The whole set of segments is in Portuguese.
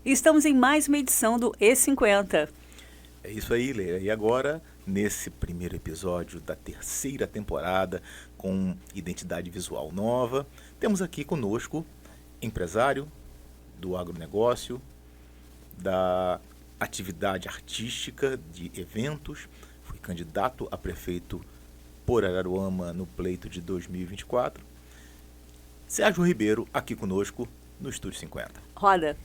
Estamos em mais uma edição do E50. É isso aí, Leila. E agora, nesse primeiro episódio da terceira temporada, com identidade visual nova, temos aqui conosco empresário do agronegócio, da atividade artística, de eventos, foi candidato a prefeito por Araruama no pleito de 2024. Sérgio Ribeiro, aqui conosco no Estúdio 50. Roda.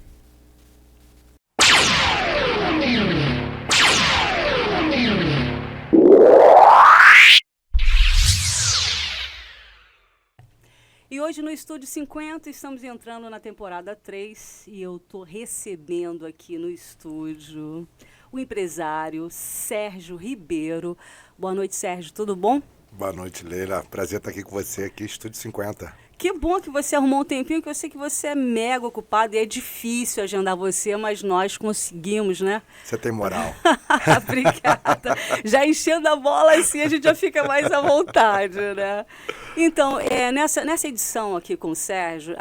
E hoje no Estúdio 50 estamos entrando na temporada 3 e eu estou recebendo aqui no estúdio o empresário Sérgio Ribeiro. Boa noite, Sérgio, tudo bom? Boa noite, Leila. Prazer estar aqui com você, aqui Estúdio 50. Que bom que você arrumou um tempinho, que eu sei que você é mega ocupado e é difícil agendar você, mas nós conseguimos, né? Você tem moral. Obrigada. Já enchendo a bola assim, a gente já fica mais à vontade, né? Então, nessa edição aqui com o Sérgio,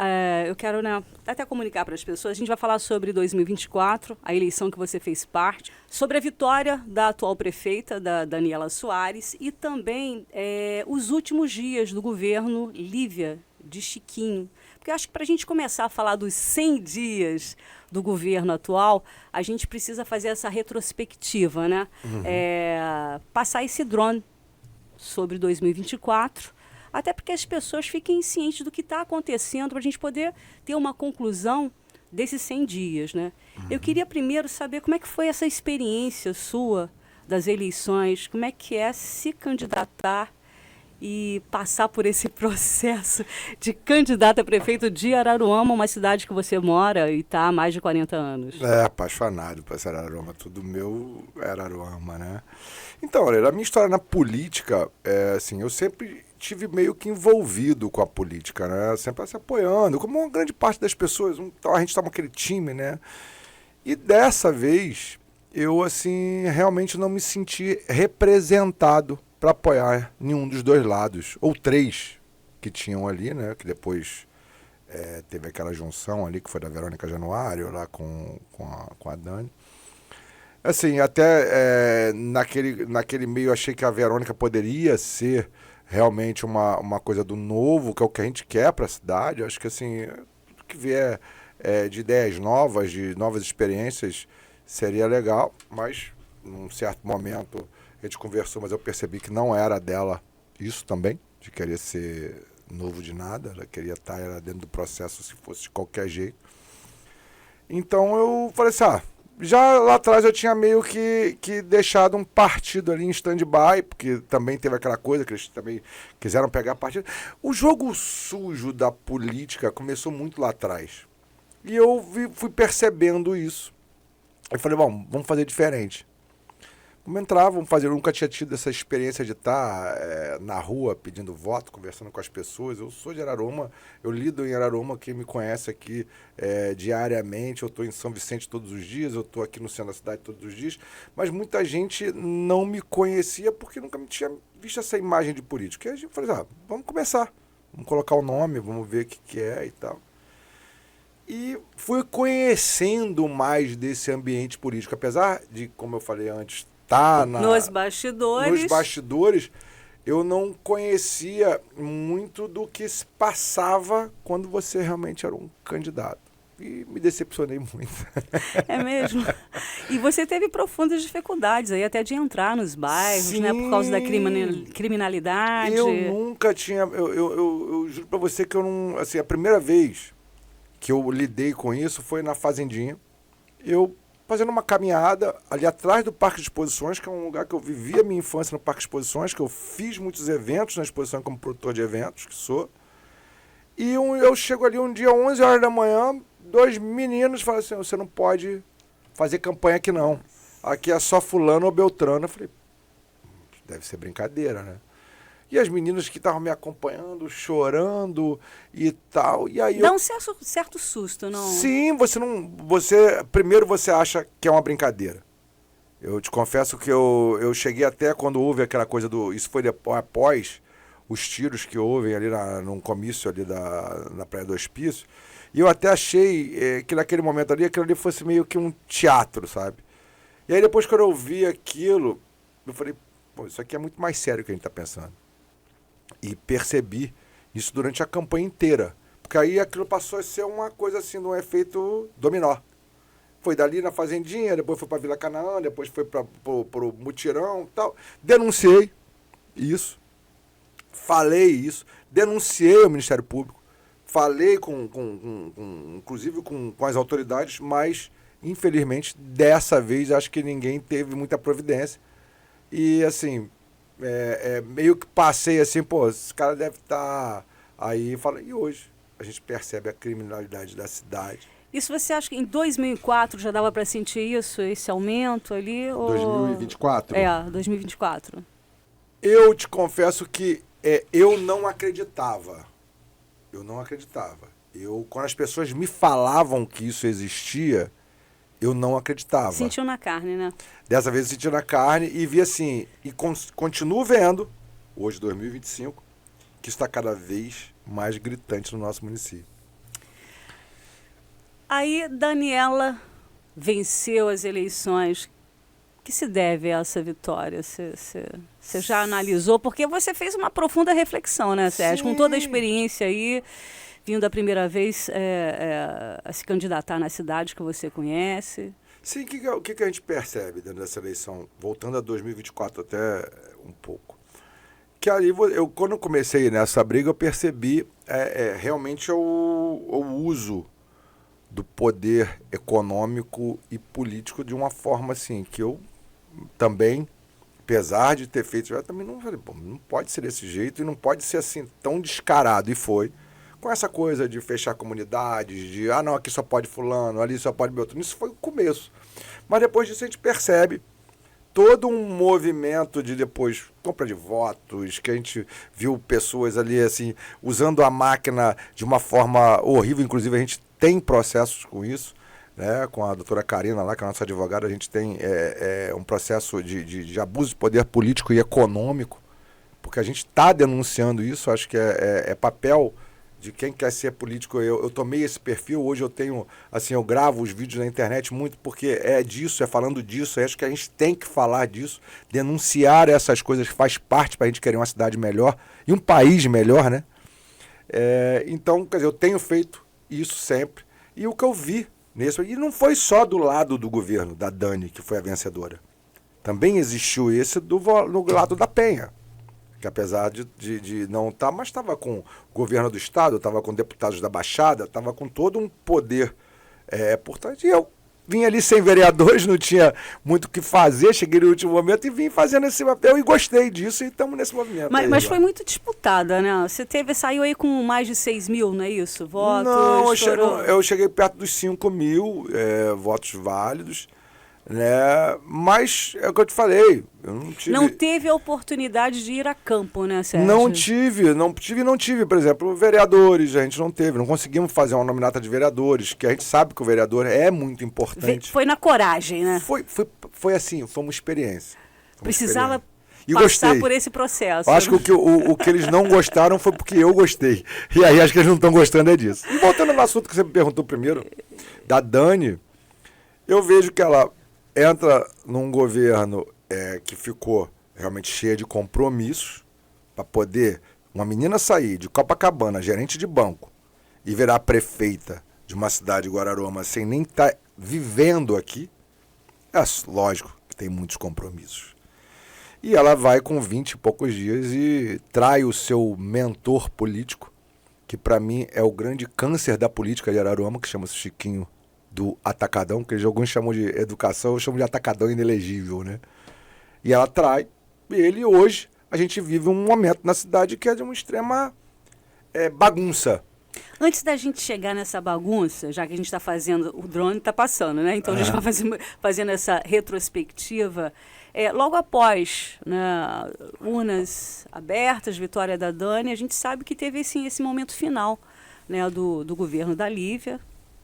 eu quero, né, até comunicar para as pessoas, a gente vai falar sobre 2024, a eleição que você fez parte, sobre a vitória da atual prefeita, da Daniela Soares, e também os últimos dias do governo Lívia de Chiquinho. Porque eu acho que para a gente começar a falar dos 100 dias do governo atual, a gente precisa fazer essa retrospectiva, né? Uhum. Passar esse drone sobre 2024, até porque as pessoas fiquem cientes do que está acontecendo, para a gente poder ter uma conclusão desses 100 dias, né? Uhum. Eu queria primeiro saber como é que foi essa experiência sua das eleições, como é que é se candidatar e passar por esse processo de candidato a prefeito de Araruama, uma cidade que você mora e está há mais de 40 anos. Apaixonado por essa Araruama, tudo meu é Araruama, né? Então, olha, a minha história na política, assim, eu sempre tive meio que envolvido com a política, né? Sempre se apoiando, como uma grande parte das pessoas, então a gente estava naquele time, né? E dessa vez, eu, assim, realmente não me senti representado para apoiar nenhum dos dois lados, ou três que tinham ali, né? Que depois teve aquela junção ali, que foi da Verônica Januário, lá com a Dani. Assim, até naquele meio achei que a Verônica poderia ser realmente uma coisa do novo, que é o que a gente quer para a cidade. Eu acho que assim, tudo que vier de ideias novas, de novas experiências, seria legal, mas num certo momento a gente conversou, mas eu percebi que não era dela isso também, de querer ser novo de nada, ela queria estar dentro do processo se fosse de qualquer jeito. Então eu falei assim, já lá atrás eu tinha meio que deixado um partido ali em stand-by, porque também teve aquela coisa que eles também quiseram pegar partido. O jogo sujo da política começou muito lá atrás. E eu fui percebendo isso. Eu falei, bom, vamos fazer diferente. Vamos entrar, vamos fazer. Eu nunca tinha tido essa experiência de estar na rua pedindo voto, conversando com as pessoas. Eu sou de Araruama, eu lido em Araruama, quem me conhece aqui diariamente. Eu estou em São Vicente todos os dias, eu estou aqui no centro da cidade todos os dias. Mas muita gente não me conhecia porque nunca me tinha visto essa imagem de político. E a gente falou, vamos começar, vamos colocar o nome, vamos ver o que é e tal. E fui conhecendo mais desse ambiente político, apesar de, como eu falei antes, nos bastidores, eu não conhecia muito do que se passava quando você realmente era um candidato. E me decepcionei muito. É mesmo? E você teve profundas dificuldades aí até de entrar nos bairros, sim, né? Por causa da criminalidade. Eu nunca tinha... Eu juro pra você que eu não... Assim, a primeira vez que eu lidei com isso foi na Fazendinha. Eu fazendo uma caminhada ali atrás do Parque de Exposições, que é um lugar que eu vivi a minha infância no Parque de Exposições, que eu fiz muitos eventos na exposição como produtor de eventos, que sou. E eu chego ali um dia, 11 horas da manhã, 2 meninos falam assim, você não pode fazer campanha aqui não. Aqui é só fulano ou beltrano. Eu falei, deve ser brincadeira, né? E as meninas que estavam me acompanhando, chorando e tal. E aí dá um certo susto, não? Sim, primeiro você acha que é uma brincadeira. Eu te confesso que eu cheguei até quando houve aquela coisa do... Isso foi após os tiros que houve ali num comício ali na Praia do Hospício. E eu até achei que naquele momento ali, aquilo ali fosse meio que um teatro, sabe? E aí depois quando eu vi aquilo, eu falei, pô, isso aqui é muito mais sério que a gente está pensando. E percebi isso durante a campanha inteira. Porque aí aquilo passou a ser uma coisa assim, de um efeito dominó. Foi dali na Fazendinha, depois foi para Vila Canaã, depois foi para o Mutirão e tal. Denunciei isso, falei isso, denunciei ao Ministério Público, falei inclusive com as autoridades, mas, infelizmente, dessa vez, acho que ninguém teve muita providência. E, assim, meio que passei assim, pô, esse cara deve estar aí. E hoje a gente percebe a criminalidade da cidade. Isso você acha que em 2004 já dava para sentir isso, esse aumento ali? 2024? 2024. Eu te confesso que eu não acreditava. Quando as pessoas me falavam que isso existia, eu não acreditava. Sentiu na carne, né? Dessa vez eu senti na carne e vi assim, e continuo vendo, hoje 2025, que isso está cada vez mais gritante no nosso município. Aí, Daniela venceu as eleições. O que se deve a essa vitória? Você já analisou? Porque você fez uma profunda reflexão, né, Sérgio? Com toda a experiência aí, vindo a primeira vez a se candidatar na cidade que você conhece. Sim, o que a gente percebe dentro dessa eleição, voltando a 2024 até um pouco? Que ali, quando eu comecei nessa briga, eu percebi realmente o uso do poder econômico e político de uma forma assim, que eu também, apesar de ter feito, eu também não falei, pô, não pode ser desse jeito e não pode ser assim tão descarado. E foi com essa coisa de fechar comunidades, de, não, aqui só pode fulano, ali só pode Beltrano. Isso foi o começo. Mas depois disso a gente percebe todo um movimento de depois compra de votos, que a gente viu pessoas ali assim, usando a máquina de uma forma horrível. Inclusive a gente tem processos com isso, né? Com a doutora Karina lá, que é a nossa advogada, a gente tem um processo de abuso de poder político e econômico, porque a gente está denunciando isso. Acho que é papel de quem quer ser político. Eu tomei esse perfil, hoje eu tenho, assim, eu gravo os vídeos na internet muito porque é falando disso. Acho que a gente tem que falar disso, denunciar essas coisas que faz parte para a gente querer uma cidade melhor e um país melhor, né? Então, quer dizer, eu tenho feito isso sempre. E o que eu vi nisso, e não foi só do lado do governo, da Dani, que foi a vencedora. Também existiu esse no lado da Penha, que apesar de não estar, mas estava com o governo do estado, estava com deputados da Baixada, estava com todo um poder importante. E eu vim ali sem vereadores, não tinha muito o que fazer, cheguei no último momento e vim fazendo esse papel e gostei disso e estamos nesse movimento. Mas foi muito disputada, né? Você saiu aí com mais de 6 mil, não é isso? Votos? Não, eu cheguei perto dos 5 mil votos válidos, né? Mas é o que eu te falei, eu não tive... Não teve a oportunidade de ir a campo, né, Sérgio? Não tive, por exemplo, vereadores, a gente não teve, não conseguimos fazer uma nominata de vereadores, que a gente sabe que o vereador é muito importante. Foi na coragem, né? Foi assim, foi uma experiência. Precisava e passar gostei. por esse processo. Acho que o que eles não gostaram foi porque eu gostei. E aí acho que eles não estão gostando disso. E voltando no assunto que você me perguntou primeiro, da Dani, eu vejo que ela entra num governo que ficou realmente cheio de compromissos para poder uma menina sair de Copacabana, gerente de banco, e virar prefeita de uma cidade de Guararema sem nem estar vivendo aqui. Lógico que tem muitos compromissos. E ela vai com 20 e poucos dias e trai o seu mentor político, que para mim é o grande câncer da política de Araruama, que chama-se Chiquinho do Atacadão, que alguns chamam de educação, eu chamo de Atacadão inelegível, né? E ela trai ele. Hoje a gente vive um momento na cidade que é de uma extrema bagunça. Antes da gente chegar nessa bagunça, já que a gente está fazendo, o drone está passando, né? Então a gente vai fazendo essa retrospectiva. Logo após, né, urnas abertas, vitória da Dani, a gente sabe que teve esse momento final, né, do governo da Lívia.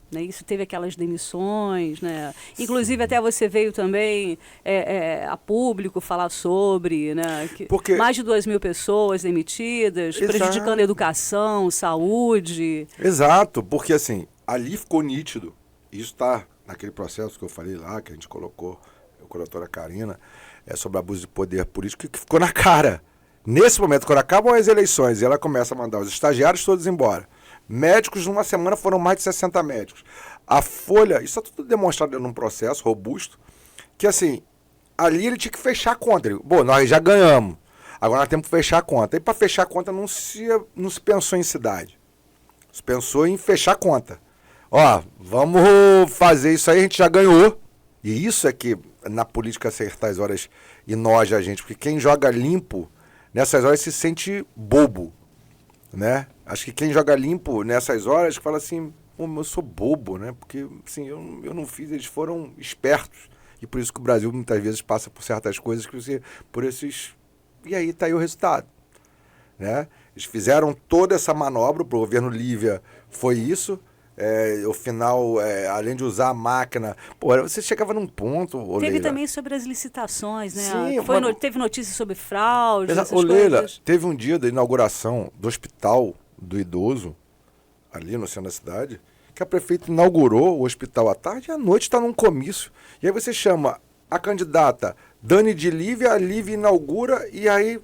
Né, isso teve aquelas demissões, né? Inclusive até você veio também a público falar sobre, né, que mais de 2.000 pessoas demitidas, prejudicando a educação, saúde. Exato, porque assim, ali ficou nítido, isso está naquele processo que eu falei lá, que a gente colocou, com a doutora Karina, sobre abuso de poder político, que ficou na cara. Nesse momento, quando acabam as eleições e ela começa a mandar os estagiários todos embora, médicos, numa semana foram mais de 60 médicos. A Folha, isso está tudo demonstrado num processo robusto, que assim, ali ele tinha que fechar a conta. Bom, nós já ganhamos, agora nós temos que fechar a conta. E para fechar a conta não se pensou em cidade, se pensou em fechar a conta. Ó, vamos fazer isso aí, a gente já ganhou. E isso é que na política certas horas enoja a gente, porque quem joga limpo nessas horas se sente bobo, né? Acho que quem joga limpo nessas horas fala assim, eu sou bobo, né? Porque assim, eu não fiz, eles foram espertos. E por isso que o Brasil muitas vezes passa por certas coisas que você, por esses... E aí tá aí o resultado, né? Eles fizeram toda essa manobra, pro governo Lívia foi isso. O final, além de usar a máquina... Pô, você chegava num ponto, Teve Leila, também sobre as licitações, né? Sim, Teve notícias sobre fraude, essas Leila, coisas. teve um dia da inauguração do hospital do idoso, ali no centro da cidade, que a prefeita inaugurou o hospital à tarde e à noite está num comício. E aí você chama a candidata Dani de Lívia, a Lívia inaugura, e aí...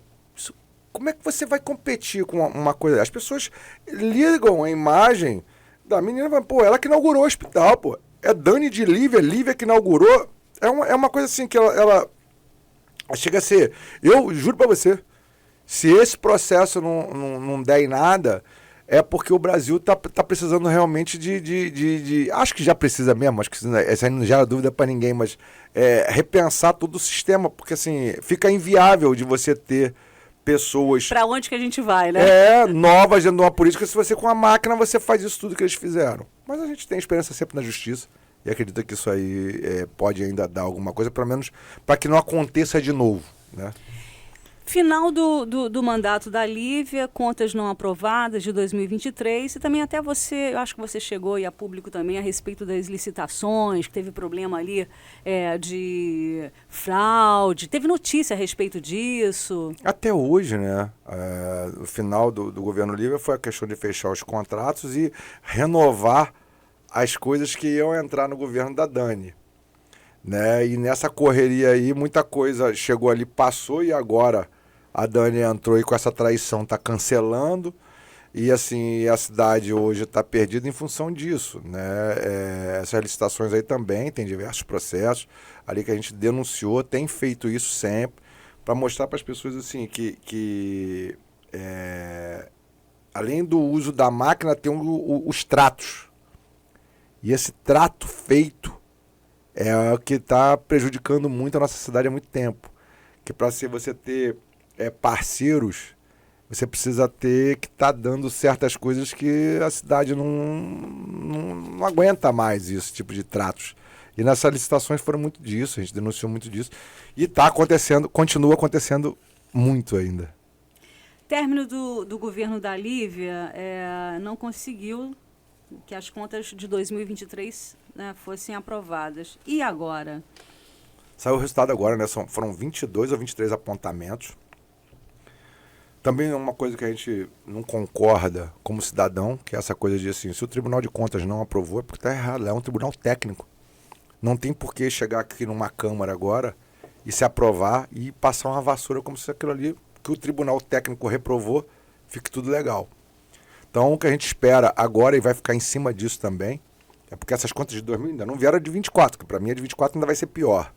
Como é que você vai competir com uma coisa? As pessoas ligam a imagem... da menina, pô, ela que inaugurou o hospital, pô. É Dani de Lívia, Lívia que inaugurou. É uma coisa assim que ela chega a ser... Eu juro pra você, se esse processo não der em nada, é porque o Brasil tá precisando realmente de... Acho que já precisa mesmo, acho que essa aí não gera dúvida pra ninguém, mas repensar todo o sistema, porque assim, fica inviável de você ter pessoas... Para onde que a gente vai, né? Novas dentro de uma política, se você com a máquina você faz isso tudo que eles fizeram. Mas a gente tem experiência sempre na justiça e acredita que isso aí pode ainda dar alguma coisa, pelo menos para que não aconteça de novo, né? Final do mandato da Lívia, contas não aprovadas de 2023, e também até você, eu acho que você chegou e a público também a respeito das licitações, que teve problema ali de fraude, teve notícia a respeito disso. Até hoje, né? O final do governo Lívia foi a questão de fechar os contratos e renovar as coisas que iam entrar no governo da Dani. Né? E nessa correria aí, muita coisa chegou ali, passou, e agora a Dani entrou e com essa traição está cancelando, e assim, a cidade hoje está perdida em função disso, né? Essas licitações aí também, tem diversos processos ali que a gente denunciou, tem feito isso sempre, para mostrar para as pessoas assim, que além do uso da máquina, tem os tratos, e esse trato feito é o que está prejudicando muito a nossa cidade há muito tempo. Que para você ter parceiros, você precisa ter que estar dando certas coisas que a cidade não aguenta mais, esse tipo de tratos. E nessas licitações foram muito disso, a gente denunciou muito disso. E está acontecendo, continua acontecendo muito ainda. Término do governo da Lívia, não conseguiu que as contas de 2023 fossem aprovadas. E agora? Saiu o resultado agora, né? Foram 22 ou 23 apontamentos. Também é uma coisa que a gente não concorda como cidadão, que é essa coisa de assim, se o Tribunal de Contas não aprovou, é porque está errado, é um tribunal técnico. Não tem por que chegar aqui numa Câmara agora e se aprovar e passar uma vassoura como se aquilo ali que o Tribunal Técnico reprovou fique tudo legal. Então, o que a gente espera agora, e vai ficar em cima disso também, é porque essas contas de 2000 ainda não vieram de 24, que para mim a de 24 ainda vai ser pior,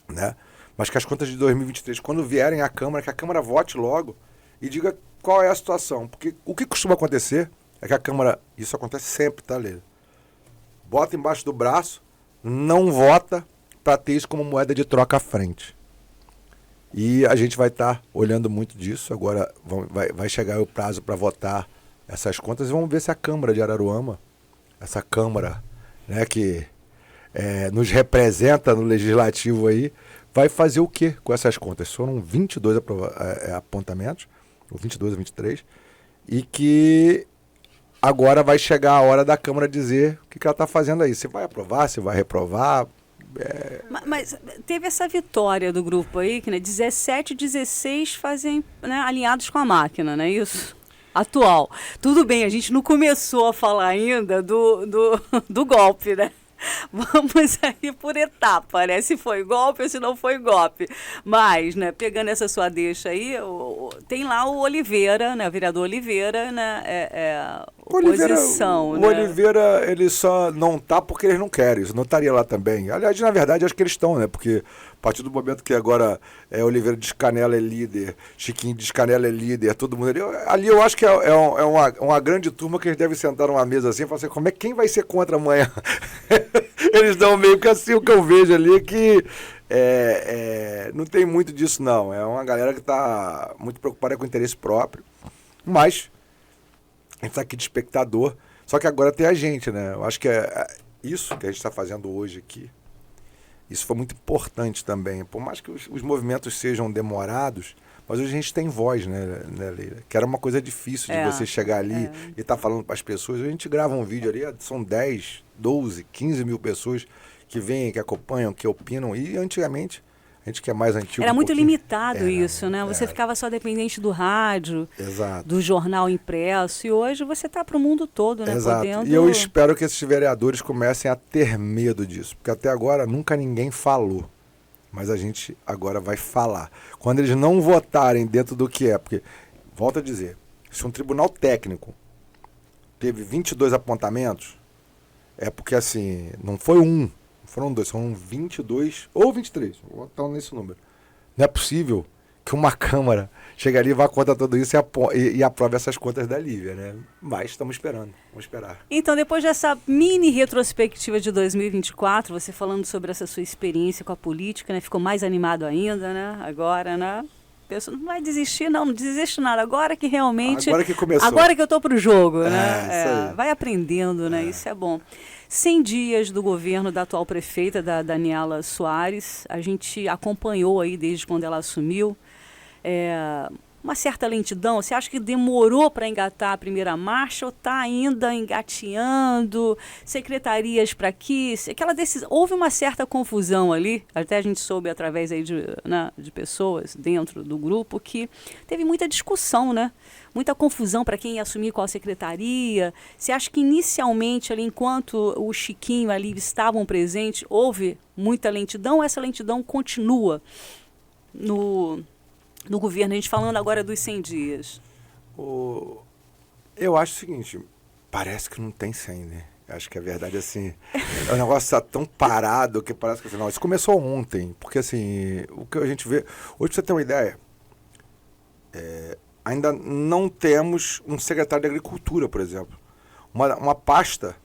né? Mas que as contas de 2023, quando vierem à Câmara, que a Câmara vote logo e diga qual é a situação. Porque o que costuma acontecer é que a Câmara, isso acontece sempre, tá, Leila? Bota embaixo do braço, não vota para ter isso como moeda de troca à frente. E a gente vai estar olhando muito disso. Agora vai chegar o prazo para votar essas contas e vamos ver se a Câmara de Araruama, essa Câmara, né, que nos representa no Legislativo aí, vai fazer o que com essas contas? Foram 22 apontamentos, ou 22 ou 23, e que agora vai chegar a hora da Câmara dizer o que ela está fazendo aí. Se vai aprovar, se vai reprovar. Mas teve essa vitória do grupo aí, que 17 e 16 fazem, alinhados com a máquina, não é isso? atual. Tudo bem, a gente não começou a falar ainda do golpe, né? Vamos aí por etapa, né? Se foi golpe ou se não foi golpe. Mas, né, pegando essa sua deixa aí, tem lá o Oliveira, né? O vereador Oliveira, né? Oposição, o né? Oliveira, ele só não tá porque eles não querem, isso não estaria lá também. Aliás, na verdade, acho que eles estão, né? Porque a partir do momento que agora Oliveira Descanela é líder, Chiquinho Descanela é líder, todo mundo ali eu acho que é uma grande turma que eles devem sentar numa mesa assim e falar assim, quem vai ser contra amanhã? Eles dão meio que assim, o que eu vejo ali é que não tem muito disso não, é uma galera que está muito preocupada com o interesse próprio, mas a gente está aqui de espectador, só que agora tem a gente, né? Eu acho que isso que a gente está fazendo hoje aqui, isso foi muito importante também. Por mais que os movimentos sejam demorados, mas hoje a gente tem voz, né, Leila? Que era uma coisa difícil de você chegar ali e estar falando para as pessoas. A gente grava um vídeo ali, são 10, 12, 15 mil pessoas que vêm, que acompanham, que opinam. E antigamente, a gente que é mais antigo... Era muito limitado isso, né? Você ficava só dependente do rádio, do jornal impresso. E hoje você está para o mundo todo, né? Exato. E eu espero que esses vereadores comecem a ter medo disso. Porque até agora nunca ninguém falou. Mas a gente agora vai falar. Quando eles não votarem dentro do que é, porque, volto a dizer, se um tribunal técnico teve 22 apontamentos, é porque assim, não foi foram 2, são 22 ou 23, vou botar nesse número. Não é possível que uma Câmara chegue ali e vá contra tudo isso e aprove essas contas da Lívia, né? Mas estamos esperando, vamos esperar. Então, depois dessa mini retrospectiva de 2024, você falando sobre essa sua experiência com a política, né? Ficou mais animado ainda, né? Agora, né? Pessoa não vai desistir, não desiste nada. Agora que realmente... Agora que começou. Agora que eu tô pro jogo, né? Isso aí. Vai aprendendo, né? Isso é bom. 100 dias do governo da atual prefeita, da Daniela Soares. A gente acompanhou aí desde quando ela assumiu. Uma certa lentidão. Você acha que demorou para engatar a primeira marcha ou está ainda engateando? Secretarias para aqui? Aquela decisão. Houve uma certa confusão ali, até a gente soube através aí de pessoas dentro do grupo que teve muita discussão, né? Muita confusão para quem ia assumir qual secretaria. Você acha que inicialmente, ali, enquanto o Chiquinho ali estavam presentes, houve muita lentidão ou essa lentidão continua no governo? A gente falando agora dos 100 dias. Eu acho o seguinte, parece que não tem 100, né? Acho que a verdade é assim, o negócio está tão parado que parece que assim, não, isso começou ontem, porque assim, o que a gente vê, hoje pra você ter uma ideia, ainda não temos um secretário de agricultura, por exemplo. Uma pasta,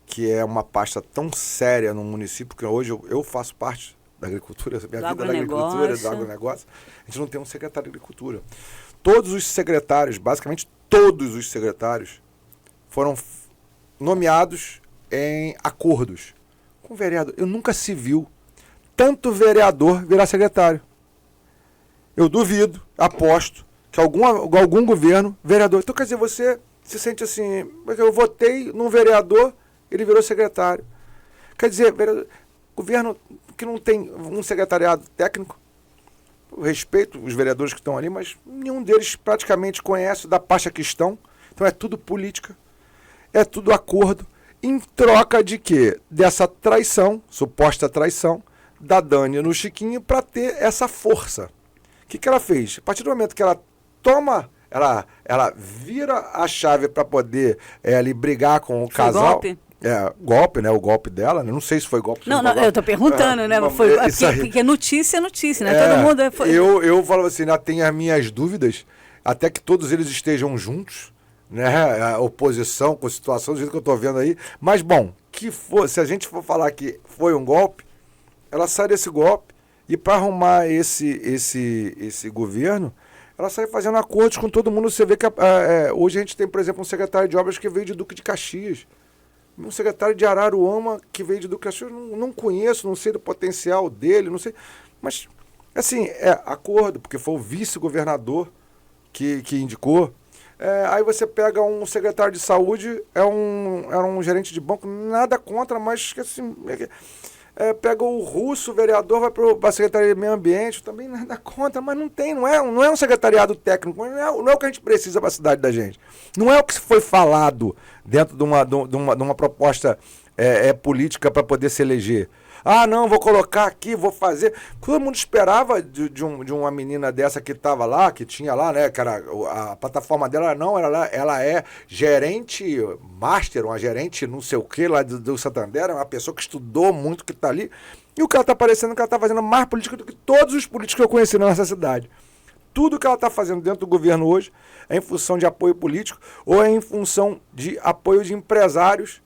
que é uma pasta tão séria no município, que hoje eu faço parte da agricultura, minha vida da agricultura, do agronegócio, a gente não tem um secretário de agricultura. Todos os secretários, basicamente todos os secretários, foram nomeados em acordos com o vereador. Eu nunca se viu tanto vereador virar secretário. Eu duvido, aposto, que algum governo, vereador... Então, quer dizer, você se sente assim, mas eu votei num vereador, ele virou secretário. Quer dizer, governo que não tem um secretariado técnico, eu respeito os vereadores que estão ali, mas nenhum deles praticamente conhece da pasta que estão. Então é tudo política, é tudo acordo, em troca de quê? Dessa traição, suposta traição, da Dani no Chiquinho para ter essa força. O que ela fez? A partir do momento que ela toma, ela vira a chave para poder ali brigar com o casal. Golpe? Golpe, né? O golpe dela. Não sei se foi golpe. Não, eu tô perguntando, né? Porque notícia é notícia, né? Todo mundo... Eu falo assim, tenho as minhas dúvidas, até que todos eles estejam juntos, né? A oposição com a situação do jeito que eu tô vendo aí. Mas, bom, se a gente for falar que foi um golpe, ela sai desse golpe e para arrumar esse governo, ela sai fazendo acordos com todo mundo. Você vê que hoje a gente tem, por exemplo, um secretário de obras que veio de Duque de Caxias. Um secretário de Araruama que veio de Duque de Caxias. Não conheço, não sei do potencial dele, não sei. Mas, assim, acordo, porque foi o vice-governador que indicou. Aí você pega um secretário de saúde, era um gerente de banco, nada contra, mas assim, pega o Russo, o vereador, vai para a Secretaria de Meio Ambiente, também nada contra, mas não é um secretariado técnico, não é o que a gente precisa para a cidade da gente. Não é o que foi falado dentro de uma proposta política para poder se eleger. Ah, não, vou colocar aqui, vou fazer. Todo mundo esperava de uma menina dessa que estava lá, que tinha lá, né? Que era, a plataforma dela ela é gerente master, uma gerente não sei o que lá do Santander, é uma pessoa que estudou muito, que está ali. E o que ela está parecendo que ela está fazendo mais política do que todos os políticos que eu conheci na nossa cidade. Tudo que ela está fazendo dentro do governo hoje é em função de apoio político ou é em função de apoio de empresários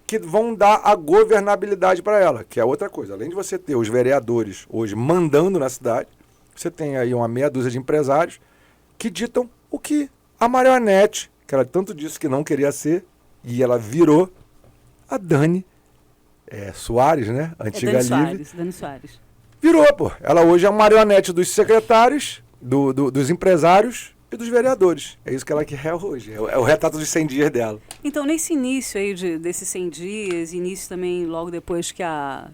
que vão dar a governabilidade para ela, que é outra coisa. Além de você ter os vereadores hoje mandando na cidade, você tem aí uma meia dúzia de empresários que ditam o que a marionete, que ela tanto disse que não queria ser, e ela virou a Dani Soares, né? Antiga Dani Soares. Virou, pô. Ela hoje é a marionete dos secretários, dos empresários e dos vereadores. É isso que ela quer hoje. É o retrato dos 100 dias dela. Então, nesse início aí desses 100 dias, início também logo depois que a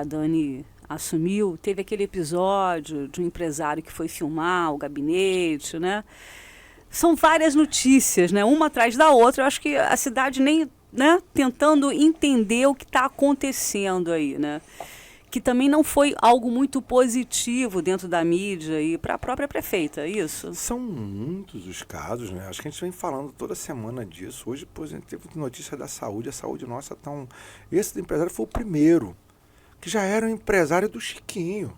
Dani assumiu, teve aquele episódio de um empresário que foi filmar o gabinete, né? São várias notícias, né? Uma atrás da outra. Eu acho que a cidade nem, né, tentando entender o que está acontecendo aí, né? Que também não foi algo muito positivo dentro da mídia e para a própria prefeita, é isso? São muitos os casos, né? Acho que a gente vem falando toda semana disso. Hoje, por exemplo, teve notícia da saúde. A saúde nossa tá Esse empresário foi o primeiro, que já era um empresário do Chiquinho.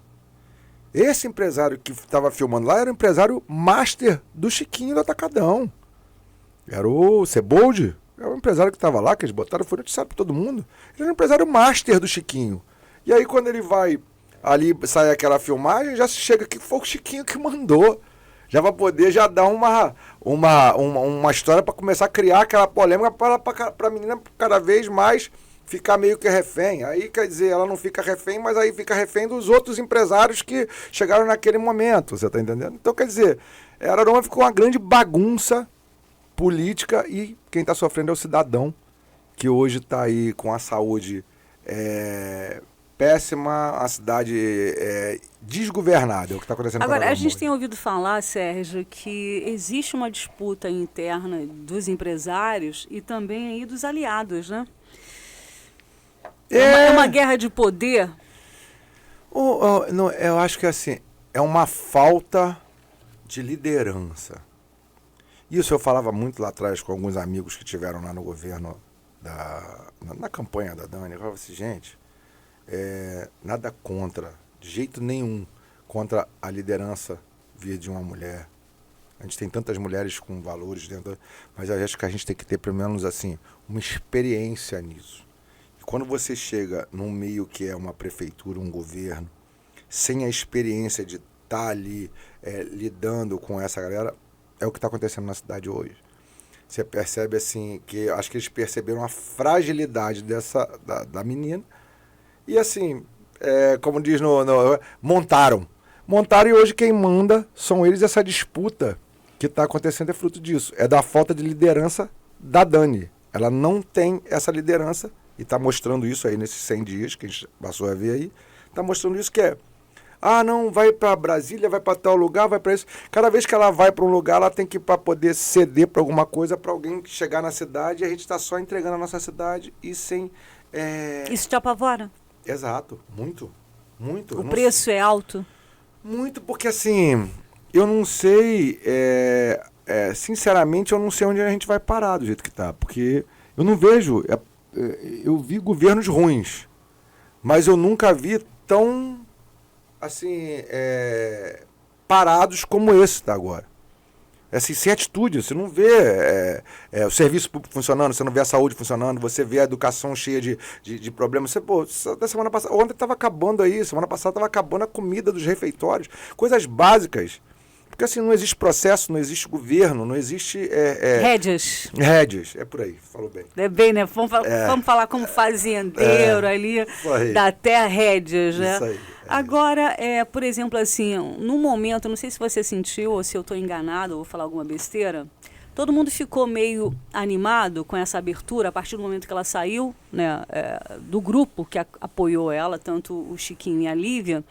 Esse empresário que estava filmando lá era o empresário master do Chiquinho do Atacadão. Era o Cebold. Era o empresário que estava lá, que eles botaram, foi noticiado para todo mundo. Ele era o empresário master do Chiquinho. E aí quando ele vai ali, sai aquela filmagem, já chega que foi o Chiquinho que mandou. Já vai poder já dar uma história para começar a criar aquela polêmica para a menina cada vez mais ficar meio que refém. Aí quer dizer, ela não fica refém, mas aí fica refém dos outros empresários que chegaram naquele momento, você está entendendo? Então quer dizer, Araruama ficou uma grande bagunça política e quem está sofrendo é o cidadão, que hoje está aí com a saúde péssima, a cidade desgovernada, é o que está acontecendo. Agora, a gente tem ouvido falar, Sérgio, que existe uma disputa interna dos empresários e também aí dos aliados, né? É uma guerra de poder? Eu acho que assim, é uma falta de liderança. Isso eu falava muito lá atrás com alguns amigos que tiveram lá no governo, na campanha da Dani. Eu falava assim, gente, nada contra, de jeito nenhum, contra a liderança vir de uma mulher. A gente tem tantas mulheres com valores dentro, mas eu acho que a gente tem que ter, pelo menos assim, uma experiência nisso. E quando você chega num meio que é uma prefeitura, um governo, sem a experiência de estar ali lidando com essa galera, é o que está acontecendo na cidade hoje. Você percebe assim, que acho que eles perceberam a fragilidade da menina, e assim, como diz montaram e hoje quem manda são eles. Essa disputa que está acontecendo é fruto disso, é da falta de liderança da Dani. Ela não tem essa liderança e está mostrando isso aí nesses 100 dias que a gente passou a ver aí, está mostrando isso que não, vai para Brasília, vai para tal lugar, vai para isso. Cada vez que ela vai para um lugar, ela tem que para poder ceder para alguma coisa, para alguém chegar na cidade, e a gente está só entregando a nossa cidade e sem... Isso te apavora? Exato, muito. O preço é alto? Muito, porque assim, eu não sei, sinceramente, eu não sei onde a gente vai parar do jeito que está, porque eu não vejo, eu vi governos ruins, mas eu nunca vi tão, assim, parados como esse está agora. Assim, sem atitude, você não vê o serviço público funcionando, você não vê a saúde funcionando, você vê a educação cheia de problemas. Da semana passada, ontem estava acabando aí, semana passada estava acabando a comida dos refeitórios, coisas básicas. Porque assim, não existe processo, não existe governo, não existe... Rédeas. Rédeas, é por aí, falou bem. É bem, né? Vamos falar como fazendeiro ali, da terra, rédeas, né? Isso aí. Agora, por exemplo, assim, no momento, não sei se você sentiu ou se eu estou enganado ou vou falar alguma besteira, Todo mundo ficou meio animado com essa abertura a partir do momento que ela saiu, né, do grupo que apoiou ela, tanto o Chiquinho e a Lívia,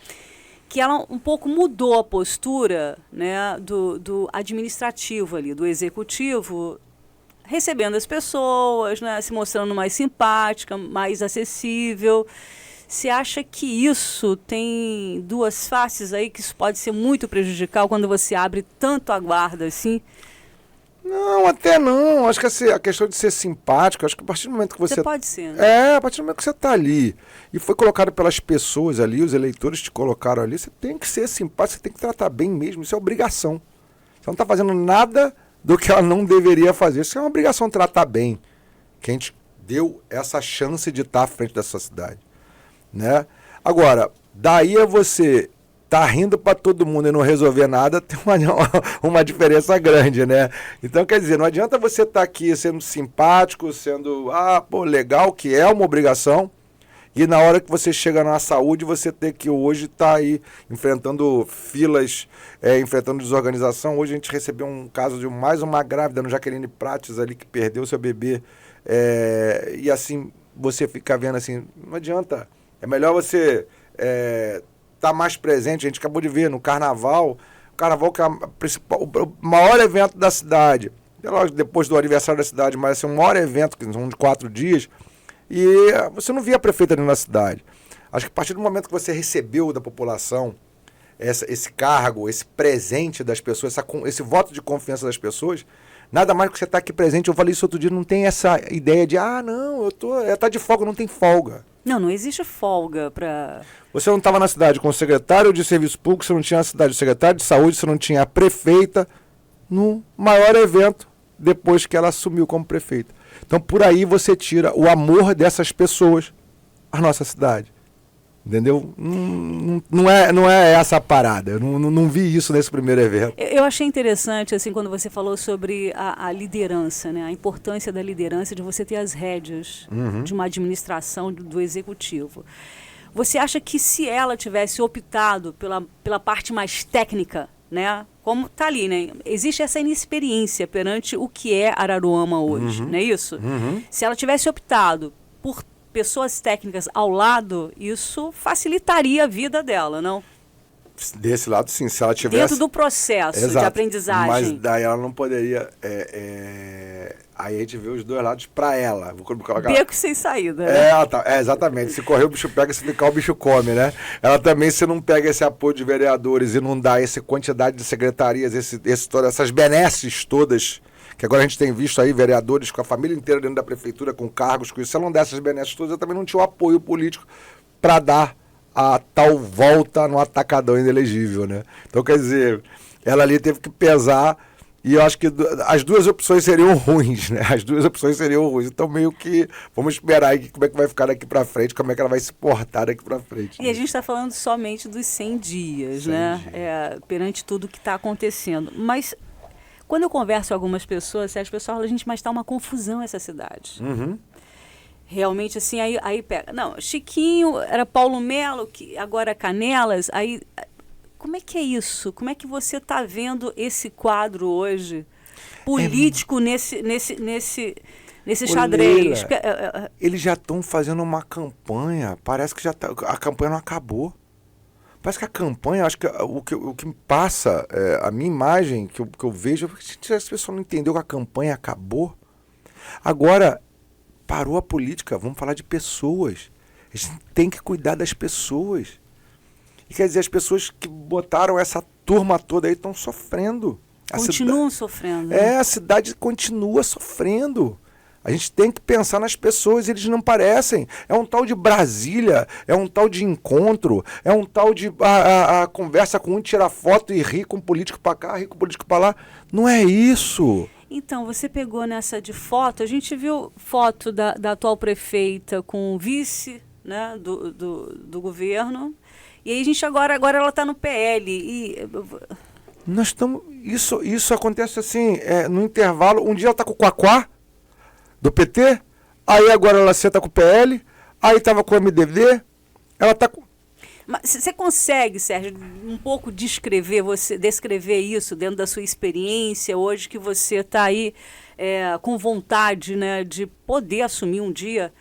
que ela um pouco mudou a postura, né, do administrativo ali, do executivo, recebendo as pessoas, né, se mostrando mais simpática, mais acessível. Você acha que isso tem duas faces aí, que isso pode ser muito prejudicial quando você abre tanto a guarda assim? Não, até não. Acho que a questão de ser simpático, acho que a partir do momento que você... Você pode ser, né? A partir do momento que você está ali e foi colocado pelas pessoas ali, os eleitores te colocaram ali, você tem que ser simpático, você tem que tratar bem mesmo, isso é obrigação. Você não está fazendo nada do que ela não deveria fazer. Isso é uma obrigação tratar bem. Que a gente deu essa chance de estar à frente dessa cidade, né? Agora, daí a você tá rindo para todo mundo e não resolver nada, tem uma diferença grande, né? Então, quer dizer, não adianta você estar aqui sendo simpático, sendo, legal, que é uma obrigação, e na hora que você chega na saúde, você ter que hoje estar aí enfrentando filas, enfrentando desorganização. Hoje a gente recebeu um caso de mais uma grávida no Jaqueline Prates ali, que perdeu seu bebê, e assim, você fica vendo assim, não adianta, é melhor você... tá mais presente. A gente acabou de ver no Carnaval, o Carnaval que é o maior evento da cidade, depois do aniversário da cidade, mas assim, o maior evento, que são de 4 dias, e você não via a prefeita ali na cidade. Acho que a partir do momento que você recebeu da população esse cargo, esse presente das pessoas, esse voto de confiança das pessoas, nada mais que você estar aqui presente. Eu falei isso outro dia, não tem essa ideia de, não, tá de folga, não tem folga. Não existe folga para... Você não estava na cidade com o secretário de Serviço Público, você não tinha na cidade o secretário de Saúde, você não tinha a prefeita no maior evento depois que ela assumiu como prefeita. Então, por aí você tira o amor dessas pessoas à nossa cidade. Entendeu? Não é essa a parada. Eu não vi isso nesse primeiro evento. Eu achei interessante, assim, quando você falou sobre a liderança, né? A importância da liderança, de você ter as rédeas de uma administração do executivo. Você acha que se ela tivesse optado pela parte mais técnica, né? Como está ali, né? Existe essa inexperiência perante o que é Araruama hoje, não é isso? Se ela tivesse optado por pessoas técnicas ao lado, isso facilitaria a vida dela, não? Desse lado, sim. Se ela tivesse... Dentro do processo de aprendizagem. Mas daí ela não poderia... Aí a gente vê os dois lados para ela. Vou colocar... Beco sem saída, né? Exatamente. Se correr o bicho pega, se ficar o bicho come, né? Ela também, se não pega esse apoio de vereadores e não dá essa quantidade de secretarias, essas benesses todas, que agora a gente tem visto aí vereadores com a família inteira dentro da prefeitura, com cargos, com isso. Se ela não der essas benesses todas, ela também não tinha o apoio político para dar a tal volta no atacadão inelegível, né? Então, quer dizer, ela ali teve que pesar, e eu acho que as duas opções seriam ruins, né? As duas opções seriam ruins. Então, meio que vamos esperar aí como é que vai ficar daqui para frente, como é que ela vai se portar daqui para frente. E a gente está falando somente dos 100 dias, né? Perante tudo que está acontecendo. Mas quando eu converso com algumas pessoas, as pessoas falam, gente, mas está uma confusão essa cidade. Realmente, assim, aí pega. Não, Chiquinho, era Paulo Melo, que agora Canelas, aí... Como é que é isso? Como é que você está vendo esse quadro hoje, político, nesse xadrez? Leila, eles já estão fazendo uma campanha, parece que a campanha não acabou. Parece que a campanha, acho que o que me passa, a minha imagem, que eu vejo, se as pessoas não entenderam que a campanha acabou. Agora, parou a política, vamos falar de pessoas. A gente tem que cuidar das pessoas. E quer dizer, as pessoas que botaram essa turma toda aí estão sofrendo. Continuam sofrendo. Né? A cidade continua sofrendo. A gente tem que pensar nas pessoas, eles não parecem. É um tal de Brasília, é um tal de encontro, é um tal de a conversa com um, tirar foto e rir com um político para cá, rir com um político para lá. Não é isso. Então, você pegou nessa de foto, a gente viu foto da atual prefeita com o vice, né, do governo, e aí a gente agora ela está no PL. E nós estamos... Isso acontece assim, no intervalo, um dia ela está com o Quaquá, do PT, aí agora ela senta com o PL, aí estava com o MDB, ela está com... Mas você consegue, Sérgio, um pouco descrever isso dentro da sua experiência hoje que você está aí com vontade, né, de poder assumir um dia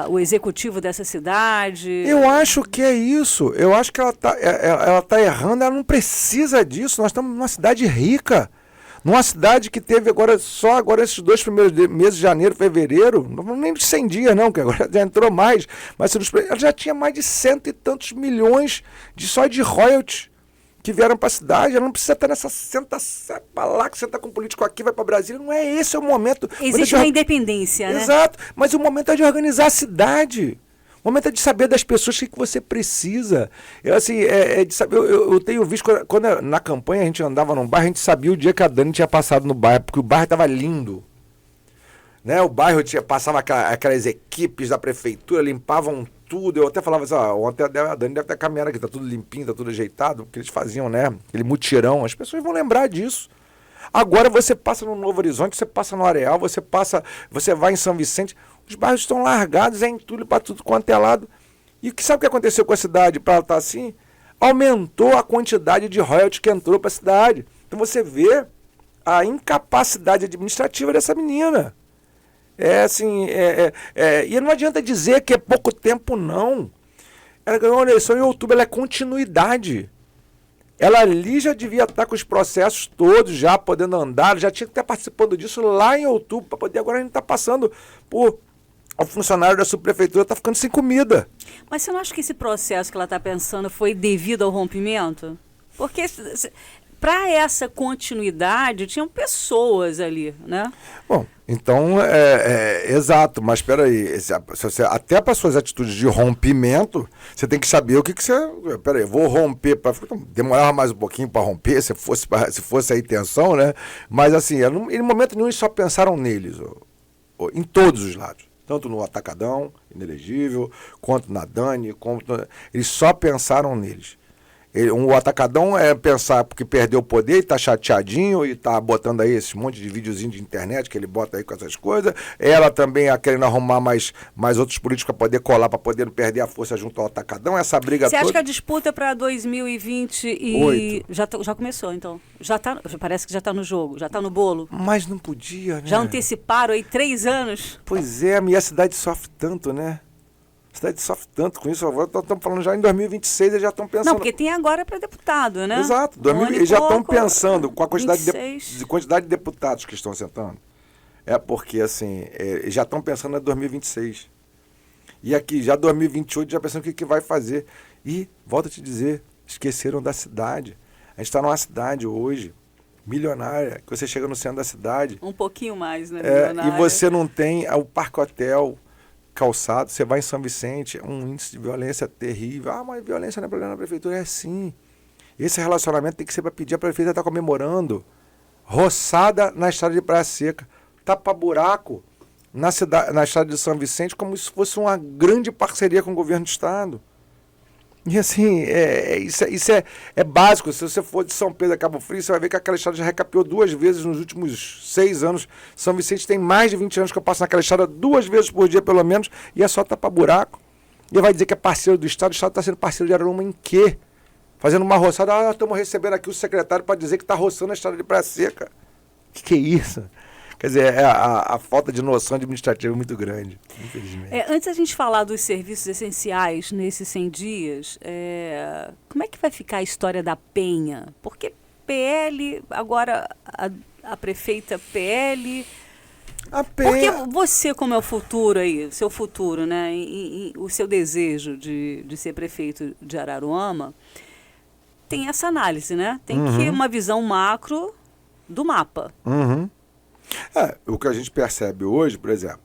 o executivo dessa cidade? Eu acho que é isso. Eu acho que ela tá errando, ela não precisa disso. Nós estamos numa cidade rica. Numa cidade que teve só esses 2 primeiros meses de janeiro, fevereiro, nem de 100 dias não, que agora já entrou mais, mas ela já tinha mais de 100 e tantos milhões só de royalties que vieram para a cidade. Ela não precisa estar nessa, senta para lá, que senta com um político aqui, vai para Brasília. Não é esse o momento. Existe uma independência, né? Exato, mas o momento é de organizar a cidade. O momento é de saber das pessoas o que você precisa. De saber, eu tenho visto, quando na campanha a gente andava num bairro, a gente sabia o dia que a Dani tinha passado no bairro, porque o bairro estava lindo. Né? O bairro passava aquelas equipes da prefeitura, limpavam tudo. Eu até falava assim, ontem a Dani deve ter caminhado aqui, tá tudo limpinho, tá tudo ajeitado, porque eles faziam, né? Aquele mutirão, as pessoas vão lembrar disso. Agora você passa no Novo Horizonte, você passa no Areal, você vai em São Vicente, os bairros estão largados, é entulho para tudo quanto é lado. E sabe o que aconteceu com a cidade para ela estar assim? Aumentou a quantidade de royalties que entrou para a cidade. Então você vê a incapacidade administrativa dessa menina. E não adianta dizer que é pouco tempo, não. Ela ganhou uma eleição em outubro, ela é continuidade. Ela ali já devia estar com os processos todos, já podendo andar, já tinha que estar participando disso lá em outubro, para poder. Agora a gente está passando por. O funcionário da subprefeitura está ficando sem comida. Mas você não acha que esse processo que ela está pensando foi devido ao rompimento? Porque para essa continuidade tinham pessoas ali, né? Bom, então, exato, mas espera aí, até para suas atitudes de rompimento, você tem que saber o que você... Espera aí, vou romper, demorava mais um pouquinho para romper, se fosse a intenção, né? Mas assim, em momento nenhum eles só pensaram neles, em todos os lados. Tanto no Atacadão, inelegível, quanto na Dani, eles só pensaram neles. O Atacadão é pensar porque perdeu o poder e tá chateadinho e tá botando aí esse monte de videozinho de internet que ele bota aí com essas coisas. Ela também querendo arrumar mais outros políticos para poder colar, para poder não perder a força junto ao Atacadão. Essa briga toda... Você acha que a disputa para 2020 já começou, então? Parece que já está no jogo, já está no bolo. Mas não podia, né? Já anteciparam aí 3 anos. Pois é, e a cidade sofre tanto, né? A cidade sofre tanto com isso. Agora estamos falando já em 2026, eles já estão pensando... Não, porque tem agora para deputado, né? Exato. Eles já estão pensando com a quantidade de deputados que estão sentando. Porque, assim, já estão pensando em 2026. E aqui, já 2028, já pensando o que vai fazer. E, volto a te dizer, esqueceram da cidade. A gente está numa cidade hoje, milionária, que você chega no centro da cidade... Um pouquinho mais, né? Milionária. E você não tem o Parque Hotel... calçado, você vai em São Vicente, um índice de violência terrível. Mas violência não é problema na prefeitura. É sim. Esse relacionamento tem que ser para pedir a prefeita estar comemorando. Roçada na estrada de Praia Seca. Tapa-buraco na estrada de São Vicente, como se fosse uma grande parceria com o governo do estado. E assim, isso é básico. Se você for de São Pedro a Cabo Frio, você vai ver que aquela estrada já recapeou 2 vezes nos últimos 6 anos. São Vicente tem mais de 20 anos que eu passo naquela estrada 2 vezes por dia, pelo menos, e é só tapar buraco. E vai dizer que é parceiro do estado. O estado está sendo parceiro de Araruama em quê? Fazendo uma roçada. Estamos recebendo aqui o secretário para dizer que está roçando a estrada de Praia Seca. O que é isso? Quer dizer, a falta de noção administrativa é muito grande, infelizmente. Antes da gente falar dos serviços essenciais nesses 100 dias, como é que vai ficar a história da Penha? Porque PL, agora a prefeita PL... Porque você, como é o futuro aí, seu futuro, né, o seu desejo de ser prefeito de Araruama, tem essa análise, né? Tem que uma visão macro do mapa. Uhum. O que a gente percebe hoje, por exemplo,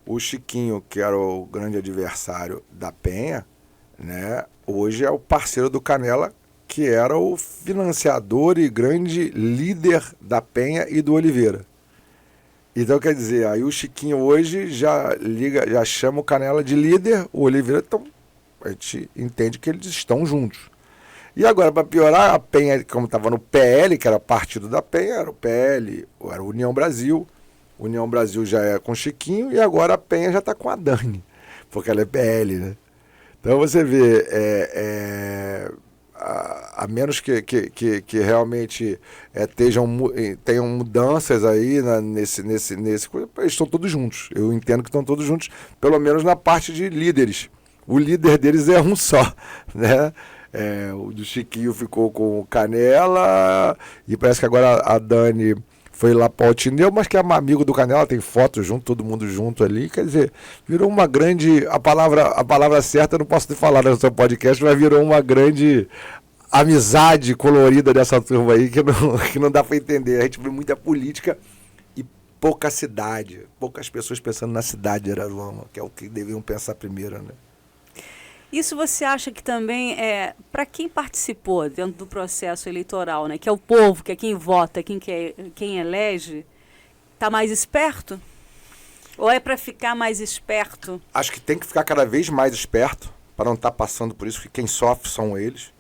o Chiquinho, que era o grande adversário da Penha, né, hoje é o parceiro do Canela, que era o financiador e grande líder da Penha e do Oliveira. Então, quer dizer, aí o Chiquinho hoje já chama o Canela de líder, o Oliveira, então a gente entende que eles estão juntos. E agora, para piorar, a Penha, como estava no PL, que era partido da Penha, era o PL, era o União Brasil. O União Brasil já é com o Chiquinho e agora a Penha já está com a Dani, porque ela é PL, né? Então você vê, a menos que realmente tenham mudanças aí nesse eles estão todos juntos. Eu entendo que estão todos juntos, pelo menos na parte de líderes. O líder deles é um só, né? O do Chiquinho ficou com o Canela, e parece que agora a Dani foi lá para o Altineu, mas que é um amigo do Canela, tem fotos junto, todo mundo junto ali. Quer dizer, virou uma grande... A palavra certa eu não posso te falar no seu podcast, mas virou uma grande amizade colorida dessa turma aí que não dá para entender. A gente vê muita política e pouca cidade, poucas pessoas pensando na cidade de Araruama, que é o que deveriam pensar primeiro, né? Isso você acha que também para quem participou dentro do processo eleitoral, né, que é o povo, que é quem vota, quem elege, está mais esperto? Ou é para ficar mais esperto? Acho que tem que ficar cada vez mais esperto para não estar passando por isso, que quem sofre são eles.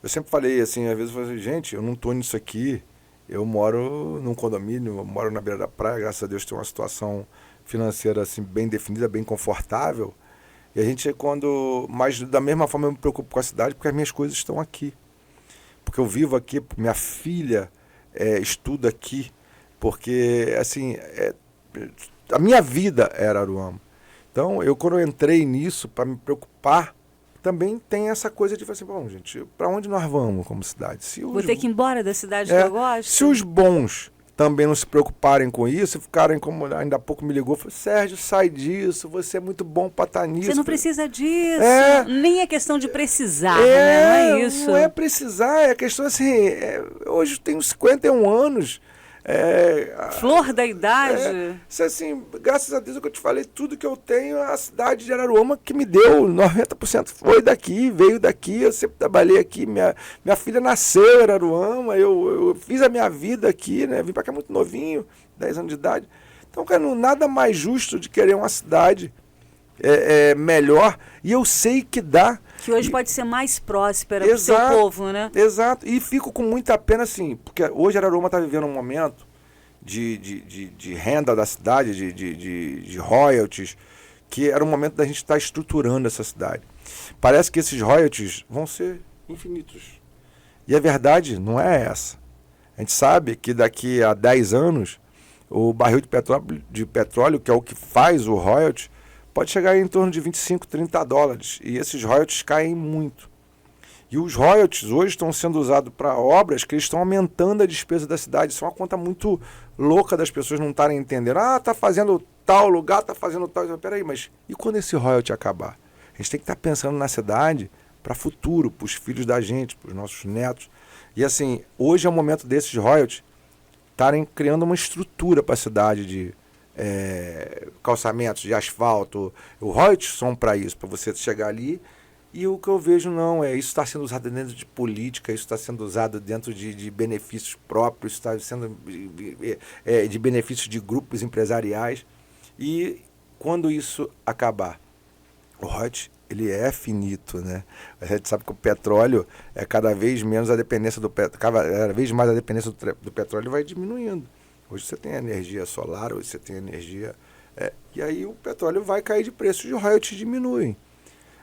Eu sempre falei assim, às vezes eu falei, gente, eu não estou nisso aqui, eu moro num condomínio, eu moro na beira da praia, graças a Deus tenho uma situação financeira assim, bem definida, bem confortável. E a gente mas da mesma forma eu me preocupo com a cidade, porque as minhas coisas estão aqui. Porque eu vivo aqui, minha filha estuda aqui, porque assim, a minha vida era Araruama. Então, quando eu entrei nisso, para me preocupar, também tem essa coisa de falar assim, bom, gente, para onde nós vamos como cidade? Vou ter que ir embora da cidade que eu gosto? Se os bons também não se preocuparem com isso, ficarem como ainda há pouco me ligou, falou, Sérgio, sai disso, você é muito bom para estar nisso. Você não precisa disso, nem é questão de precisar, né? Não é isso. Não é precisar, é questão assim, hoje eu tenho 51 anos, flor da idade. Assim, graças a Deus, é o que eu te falei, tudo que eu tenho, a cidade de Araruama que me deu, 90% foi daqui, veio daqui, eu sempre trabalhei aqui, minha filha nasceu em Araruama, eu fiz a minha vida aqui, né? Vim para cá muito novinho, 10 anos de idade. Então, cara, nada mais justo de querer uma cidade melhor, e eu sei que dá. Que hoje pode ser mais próspera para o seu povo, né? Exato, e fico com muita pena, assim, porque hoje Araruama está vivendo um momento de renda da cidade, de royalties, que era um momento da gente estar estruturando essa cidade. Parece que esses royalties vão ser infinitos. E a verdade não é essa. A gente sabe que daqui a 10 anos, o barril de petróleo, que é o que faz o royalty, pode chegar em torno de 25, 30 dólares. E esses royalties caem muito. E os royalties hoje estão sendo usados para obras que eles estão aumentando a despesa da cidade. Isso é uma conta muito louca das pessoas não estarem entendendo. Está fazendo tal lugar, está fazendo tal... Peraí, mas e quando esse royalty acabar? A gente tem que estar pensando na cidade para futuro, para os filhos da gente, para os nossos netos. E assim, hoje é o momento desses royalties estarem criando uma estrutura para a cidade de calçamentos, de asfalto. O royalties são para isso, para você chegar ali. E o que eu vejo isso está sendo usado dentro de política, isso está sendo usado dentro de benefícios próprios, está sendo de benefícios de grupos empresariais. E quando isso acabar, o royalties, ele é finito, né? A gente sabe que o petróleo cada vez menos a dependência cada vez mais a dependência do petróleo vai diminuindo. Hoje você tem energia solar, hoje você tem energia... e aí o petróleo vai cair de preço e os royalties diminuem.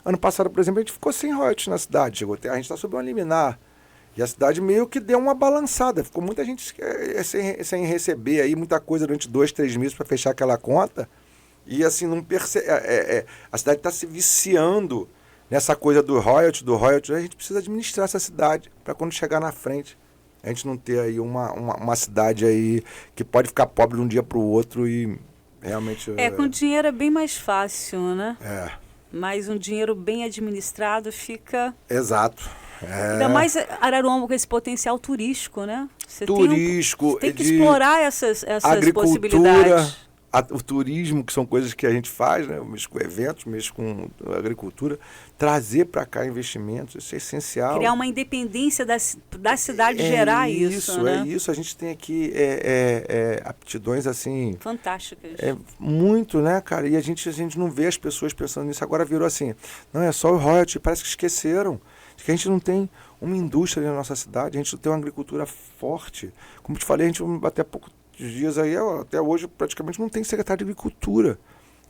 Ano passado, por exemplo, a gente ficou sem royalties na cidade. A gente está sob um liminar. E a cidade meio que deu uma balançada. Ficou muita gente sem receber aí muita coisa durante 2, 3 meses para fechar aquela conta. E assim, não a cidade está se viciando nessa coisa do royalties. A gente precisa administrar essa cidade para quando chegar na frente a gente não ter aí uma cidade aí que pode ficar pobre de um dia para o outro e realmente... com dinheiro é bem mais fácil, né? Mas um dinheiro bem administrado fica... Exato. Ainda mais Araruama com esse potencial turístico, né? Você turístico. Tem que explorar essas agricultura, possibilidades. O turismo, que são coisas que a gente faz, né? Eu mexo com eventos, mexo com agricultura, trazer para cá investimentos, isso é essencial. Criar uma independência da cidade, gerar isso, né? É isso, a gente tem aqui aptidões assim... fantásticas. Muito, né, cara? E a gente não vê as pessoas pensando nisso. Agora virou assim, não, é só o royalty, parece que esqueceram. Que a gente não tem uma indústria na nossa cidade, a gente não tem uma agricultura forte. Como te falei, a gente até poucos dias aí, até hoje praticamente não tem secretário de agricultura.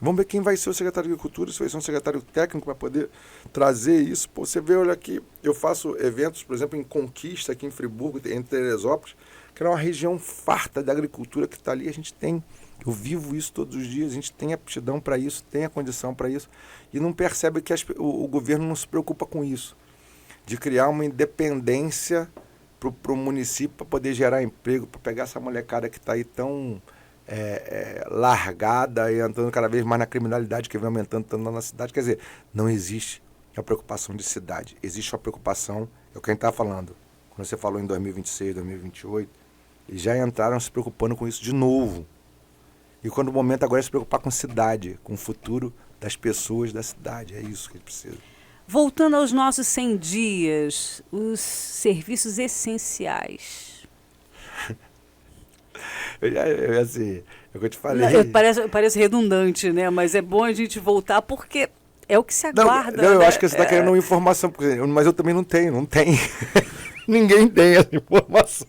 Vamos ver quem vai ser o secretário de Agricultura, se vai ser um secretário técnico para poder trazer isso. Pô, você vê, olha aqui, eu faço eventos, por exemplo, em Conquista, aqui em Friburgo, em Teresópolis, que é uma região farta da agricultura que está ali. A gente tem, eu vivo isso todos os dias, a gente tem aptidão para isso, tem a condição para isso, e não percebe que o governo não se preocupa com isso, de criar uma independência para o município, para poder gerar emprego, para pegar essa molecada que está aí tão largada e entrando cada vez mais na criminalidade que vem aumentando tanto na cidade. Quer dizer, não existe a preocupação de cidade, existe a preocupação, é o que a gente está falando, quando você falou em 2026, 2028, eles já entraram se preocupando com isso de novo. E quando o momento agora é se preocupar com cidade, com o futuro das pessoas da cidade, é isso que ele precisa. Voltando aos nossos 100 dias, os serviços essenciais. Assim, é o que eu te falei. Parece redundante, né? Mas é bom a gente voltar porque é o que se aguarda. Não, eu acho que você está querendo uma informação, mas eu também não tenho. Ninguém tem essa informação.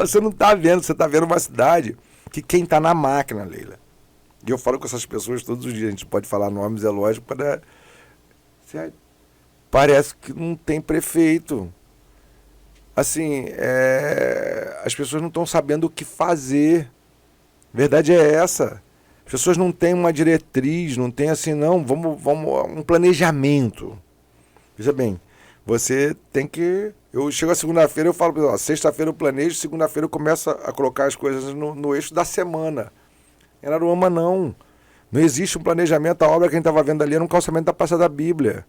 Você não está vendo, você está vendo uma cidade que quem está na máquina, Leila. E eu falo com essas pessoas todos os dias, a gente pode falar nomes, é lógico, parece que não tem prefeito. Assim, as pessoas não estão sabendo o que fazer. A verdade é essa. As pessoas não têm uma diretriz, não tem assim, não, vamos um planejamento. Veja bem, você tem que... Eu chego a segunda-feira, eu falo, ó, sexta-feira eu planejo, segunda-feira eu começo a colocar as coisas no eixo da semana. Em Araruama, não. Não existe um planejamento. A obra que a gente estava vendo ali era um calçamento da Praça da Bíblia.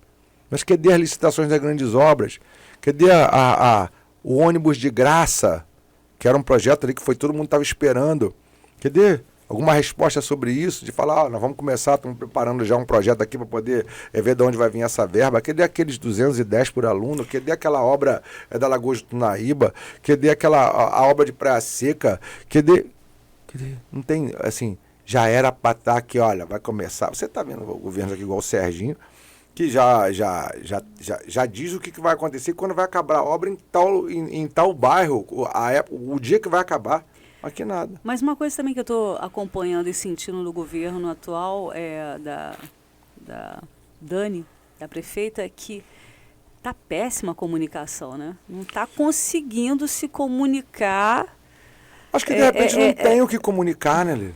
Mas cadê as licitações das grandes obras? Cadê o ônibus de graça, que era um projeto ali que todo mundo estava esperando? Cadê alguma resposta sobre isso? De falar, nós vamos começar, estamos preparando já um projeto aqui para poder ver de onde vai vir essa verba. Cadê aqueles 210 por aluno? Cadê aquela obra da Lagoa de Tunaíba? Cadê a obra de Praia Seca? Cadê? Não tem, assim, já era para estar aqui, olha, vai começar. Você está vendo o governo aqui igual o Serginho, que já diz o que vai acontecer quando vai acabar a obra em tal bairro, o dia que vai acabar. Aqui nada. Mas uma coisa também que eu estou acompanhando e sentindo no governo atual da Dani, da prefeita, é que está péssima a comunicação, né? Não está conseguindo se comunicar. Acho que de repente não tem o que comunicar, né, Lili?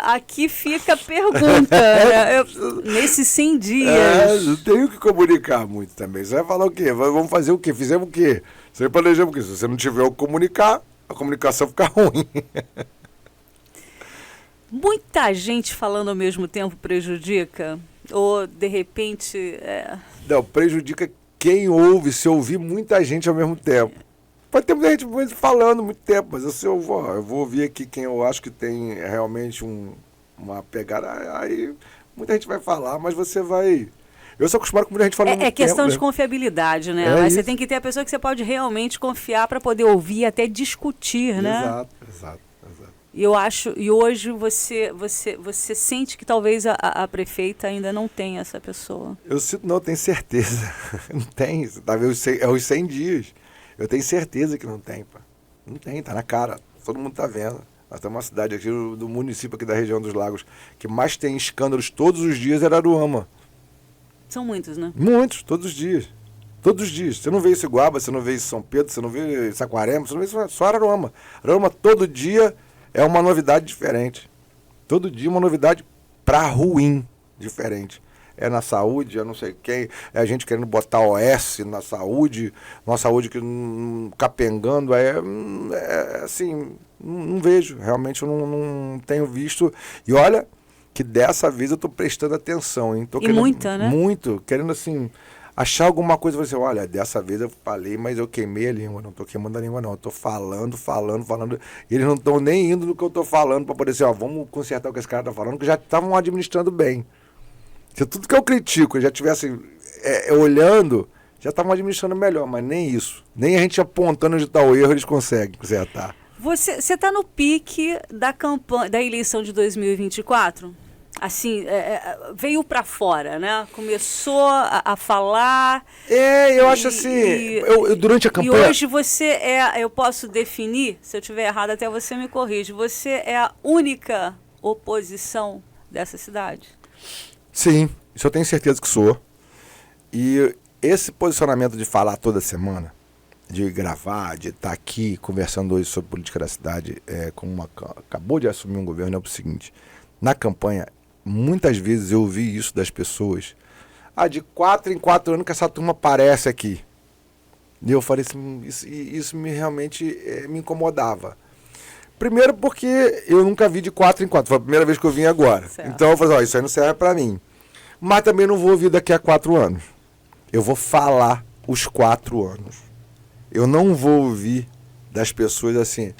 Aqui fica a pergunta, né? Nesses 100 dias. Não tenho que comunicar muito também. Você vai falar o quê? Vamos fazer o quê? Fizemos o quê? Você planejamos o quê? Se você não tiver o que comunicar, a comunicação fica ruim. Muita gente falando ao mesmo tempo prejudica? Ou, de repente... Não, prejudica quem ouve, se ouvir muita gente ao mesmo tempo. Pode ter muita gente falando muito tempo, mas eu vou ouvir aqui quem eu acho que tem realmente uma pegada. Aí muita gente vai falar, mas você vai... Eu sou acostumado com muita gente falando muito tempo. É questão de confiabilidade, né? Mas você tem que ter a pessoa que você pode realmente confiar para poder ouvir e até discutir, né? Exato. E hoje você sente que talvez a prefeita ainda não tenha essa pessoa. Eu sinto, não, eu tenho certeza. Não tem, tá vendo? É os 100 dias. Eu tenho certeza que não tem, pá. Não tem, tá na cara. Todo mundo tá vendo. Nós temos uma cidade aqui do município aqui da região dos Lagos que mais tem escândalos todos os dias é Araruama. São muitos, né? Muitos, todos os dias. Todos os dias. Você não vê isso em Guaba, você não vê isso em São Pedro, você não vê em Saquarema, você não vê isso só Araruama. Araruama todo dia é uma novidade diferente. Todo dia uma novidade pra ruim diferente. É na saúde, é não sei quem, é a gente querendo botar OS na saúde, uma saúde que capengando, assim, não vejo, realmente eu não tenho visto. E olha que dessa vez eu estou prestando atenção, hein? Muita, né? Muito, querendo assim, achar alguma coisa, você, olha, dessa vez eu falei, mas eu queimei a língua, não estou queimando a língua não, eu estou falando, e eles não estão nem indo no que eu estou falando para poder dizer, vamos consertar o que esse cara está falando, que já estavam administrando bem. Se tudo que eu critico já estivesse olhando, já estavam administrando melhor, mas nem isso. Nem a gente apontando onde está o erro, eles conseguem consertar. Você está no pique da campanha, da eleição de 2024? assim, veio para fora, né? Começou a falar. Eu acho assim, eu durante a campanha... E hoje você eu posso definir, se eu estiver errado até você me corrige, você é a única oposição dessa cidade? Sim, isso eu tenho certeza que sou. E esse posicionamento de falar toda semana, de gravar, de estar aqui conversando hoje sobre política da cidade, acabou de assumir um governo, é o seguinte: na campanha, muitas vezes eu ouvi isso das pessoas, de 4 em 4 anos que essa turma aparece aqui. E eu falei assim, isso realmente me incomodava. Primeiro porque eu nunca vi de 4 em 4, foi a primeira vez que eu vim agora. Certo. Então eu falei, isso aí não serve pra mim. Mas também não vou ouvir daqui a 4 anos. Eu vou falar os 4 anos. Eu não vou ouvir das pessoas assim,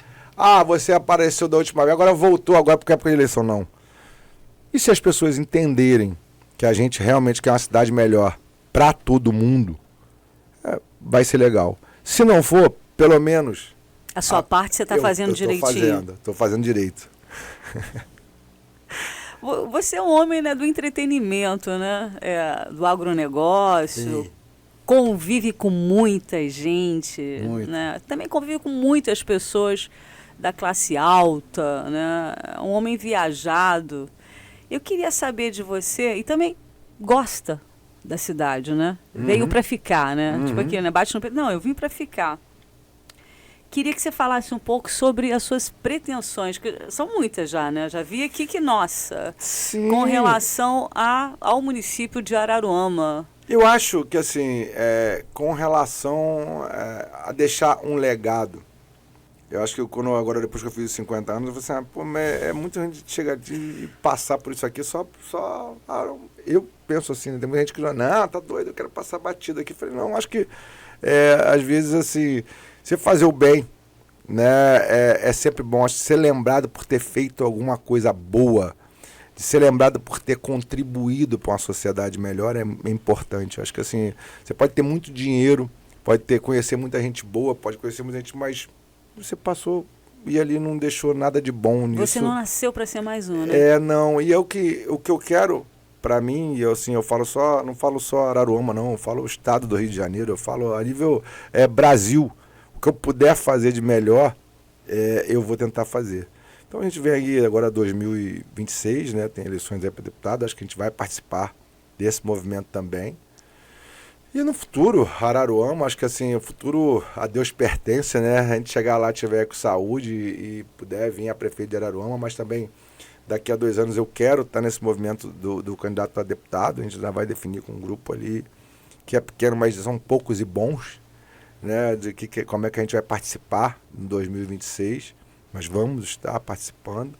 você apareceu da última vez, agora voltou, agora porque é época de eleição. Não. E se as pessoas entenderem que a gente realmente quer uma cidade melhor para todo mundo, vai ser legal. Se não for, pelo menos... A sua parte você está fazendo direitinho. Estou fazendo direito. Você é um homem, né, do entretenimento, né? Do agronegócio. Sim. Convive com muita gente. Muito. Né? Também convive com muitas pessoas da classe alta, né? Um homem viajado. Eu queria saber de você, e também gosta da cidade, né? Uhum. Veio para ficar, né? Uhum. Tipo aqui, né? Bate no peito. Não, eu vim para ficar. Queria que você falasse um pouco sobre as suas pretensões, que são muitas já, né? Já vi aqui que, nossa, sim, com relação ao município de Araruama. Eu acho que, assim, com relação a deixar um legado, eu acho que agora, depois que eu fiz 50 anos, eu falei assim, é muita gente chegar e passar por isso aqui só eu penso assim, tem muita gente que diz, não, tá doido, eu quero passar batido aqui. Eu falei, não, acho que, às vezes, assim, você fazer o bem, né, é sempre bom. Acho que ser lembrado por ter feito alguma coisa boa, de ser lembrado por ter contribuído para uma sociedade melhor é importante. Acho que, assim, você pode ter muito dinheiro, pode conhecer muita gente boa, pode conhecer muita gente, mas você passou e ali não deixou nada de bom nisso. Você não nasceu para ser mais um, né? Não. E o que eu quero, para mim, eu falo não falo só Araruama, não. Eu falo o estado do Rio de Janeiro, eu falo a nível Brasil. O que eu puder fazer de melhor, eu vou tentar fazer. Então a gente vem aí agora 2026, né? Tem eleições aí para deputado, acho que a gente vai participar desse movimento também. E no futuro, Araruama, acho que assim, o futuro a Deus pertence, né? A gente chegar lá, tiver com saúde e puder vir a prefeito de Araruama, mas também daqui a 2 anos eu quero estar nesse movimento do candidato a deputado. A gente já vai definir com um grupo ali que é pequeno, mas são poucos e bons, né? De como é que a gente vai participar em 2026. Mas vamos estar participando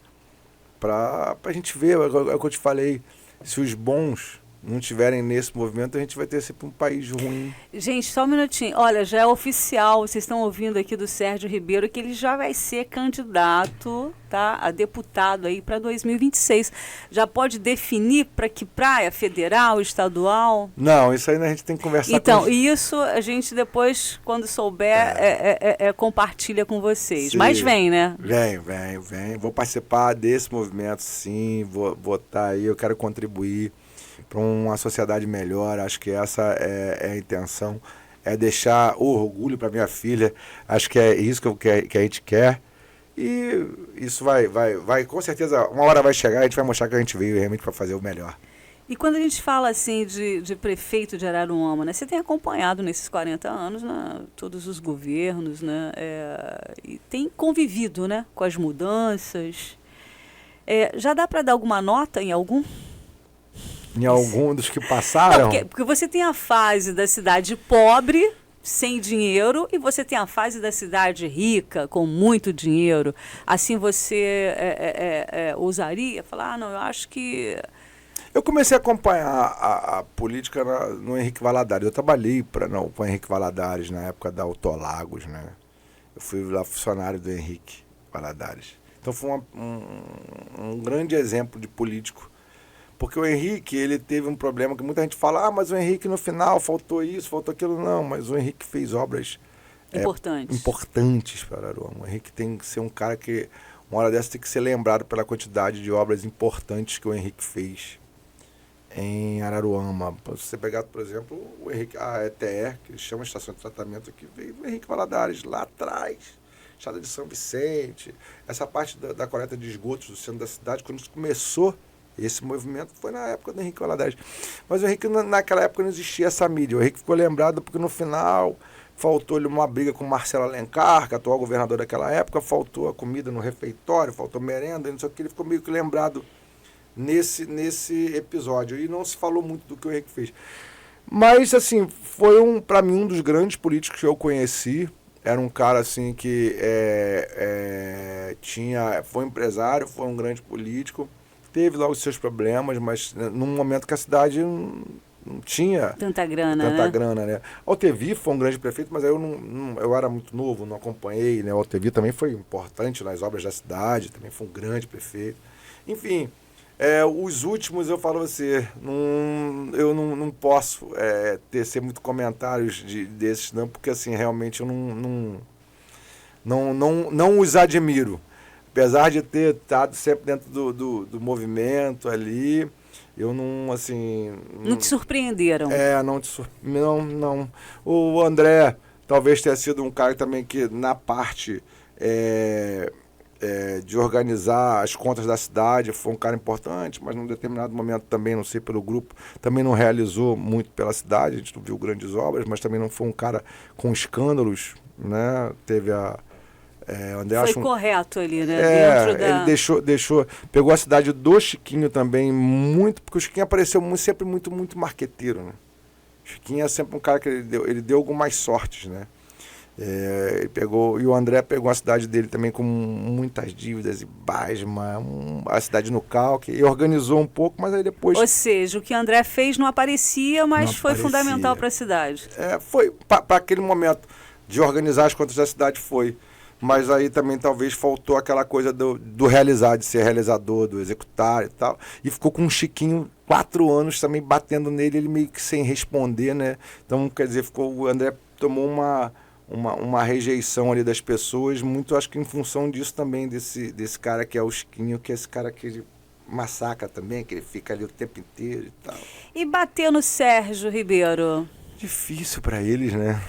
para a gente ver, é o que eu te falei, se os bons não estiverem nesse movimento, a gente vai ter sempre um país ruim. Gente, só um minutinho. Olha, já é oficial, vocês estão ouvindo aqui do Sérgio Ribeiro, que ele já vai ser candidato, tá, a deputado aí para 2026. Já pode definir para que praia? Federal, estadual? Não, isso aí a gente tem que conversar então, isso a gente depois, quando souber, compartilha com vocês. Sim. Mas vem, né? Vem. Vou participar desse movimento, sim. Vou estar aí, eu quero contribuir para uma sociedade melhor. Acho que essa é a intenção, é deixar o orgulho para minha filha. Acho que é isso que a gente quer, e isso vai, com certeza, uma hora vai chegar, a gente vai mostrar que a gente veio realmente para fazer o melhor. E quando a gente fala assim de prefeito de Araruama, né, você tem acompanhado nesses 40 anos, né, todos os governos, né, e tem convivido, né, com as mudanças. Já dá para dar alguma nota em algum? Em algum dos que passaram? Não, porque você tem a fase da cidade pobre, sem dinheiro, e você tem a fase da cidade rica, com muito dinheiro. Assim você ousaria falar, não, eu acho que... Eu comecei a acompanhar a política no Henrique Valadares. Eu trabalhei com o Henrique Valadares na época da Autolagos, né? Eu fui lá funcionário do Henrique Valadares. Então foi um grande exemplo de político. Porque o Henrique, ele teve um problema que muita gente fala, mas o Henrique no final faltou isso, faltou aquilo. Não, mas o Henrique fez obras importantes para Araruama. O Henrique tem que ser um cara que... uma hora dessa tem que ser lembrado pela quantidade de obras importantes que o Henrique fez em Araruama. Se você pegar, por exemplo, o Henrique, a ETE, que eles chamam de Estação de Tratamento, que veio o Henrique Valadares lá atrás, Estrada de São Vicente, essa parte da coleta de esgotos do centro da cidade, quando começou esse movimento, foi na época do Henrique Valadares. Mas o Henrique, naquela época, não existia essa mídia. O Henrique ficou lembrado porque no final faltou-lhe uma briga com o Marcelo Alencar, que atual governador daquela época, faltou a comida no refeitório, faltou merenda, não sei o que, ele ficou meio que lembrado nesse episódio. E não se falou muito do que o Henrique fez. Mas, assim, foi, para mim, um dos grandes políticos que eu conheci. Era um cara assim que foi empresário, foi um grande político, teve logo os seus problemas, mas num momento que a cidade não tinha tanta grana, né? Altevi foi um grande prefeito, mas aí eu era muito novo, não acompanhei, né? Altevi também foi importante nas obras da cidade, também foi um grande prefeito. Enfim, os últimos, eu falo a você, eu não posso tecer muito comentários desses, não, porque assim, realmente eu não os admiro. Apesar de ter estado sempre dentro do movimento ali, eu não, assim... Não te surpreenderam? Não. O André talvez tenha sido um cara também que, na parte... de organizar as contas da cidade, foi um cara importante, mas num determinado momento também, não sei, pelo grupo, também não realizou muito pela cidade, a gente não viu grandes obras, mas também não foi um cara com escândalos, né? Teve André, foi correto ali, né? Ele pegou a cidade do Chiquinho também muito, porque o Chiquinho apareceu sempre muito, muito marqueteiro, né? O Chiquinho é sempre um cara que ele deu algumas sortes, né? E o André pegou a cidade dele também com muitas dívidas e Basma, a cidade no calque, e organizou um pouco, mas aí depois... Ou seja, o que o André fez não aparecia, mas foi fundamental para a cidade. Foi, para aquele momento de organizar as contas da cidade foi, mas aí também talvez faltou aquela coisa do realizar, de ser realizador, do executar e tal, e ficou com um Chiquinho 4 anos também batendo nele, ele meio que sem responder, né? Então, quer dizer, o André tomou uma rejeição ali das pessoas, muito acho que em função disso também, desse cara que é o Chiquinho, que é esse cara que ele massacra também, que ele fica ali o tempo inteiro e tal. E bater no Sérgio Ribeiro? Difícil para eles, né?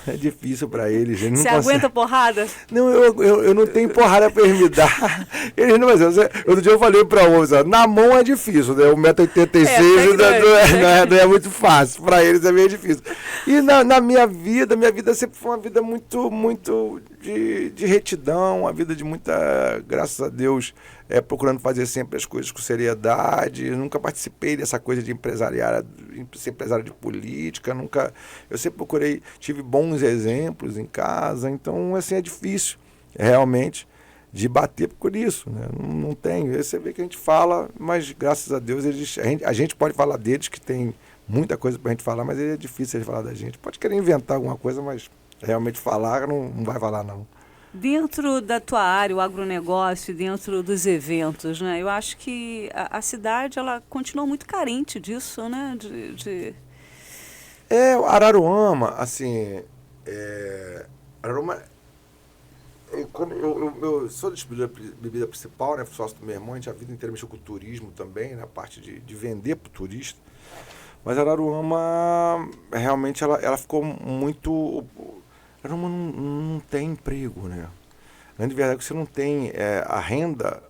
É difícil para eles. Você aguenta porrada? Não, eu não tenho porrada para eles me dar. Eles não, mas outro dia eu falei para eles, na mão é difícil, né? 1,86 m não é muito fácil. Para eles é meio difícil. E na minha vida sempre foi uma vida muito, muito de retidão, uma vida de muita, graças a Deus, procurando fazer sempre as coisas com seriedade. Eu nunca participei dessa coisa de ser empresário de política, eu sempre tive bons exemplos em casa, então assim é difícil realmente de bater por isso, né? Não tem, você vê que a gente fala, mas graças a Deus a gente pode falar deles, que tem muita coisa pra gente falar, mas é difícil de falar da gente. Pode querer inventar alguma coisa, mas realmente falar não vai falar não. Dentro da tua área, o agronegócio, dentro dos eventos, né? Eu acho que a cidade, ela continua muito carente disso, né? Araruama, assim... Araruama... Eu sou distribuidor de bebida principal, né? Sócio do meu irmão, a gente a vida inteira mexeu com o turismo também, na parte de vender para o turista. Mas Araruama, realmente, ela ficou muito... Araruama não tem emprego, né? Na verdade, você não tem a renda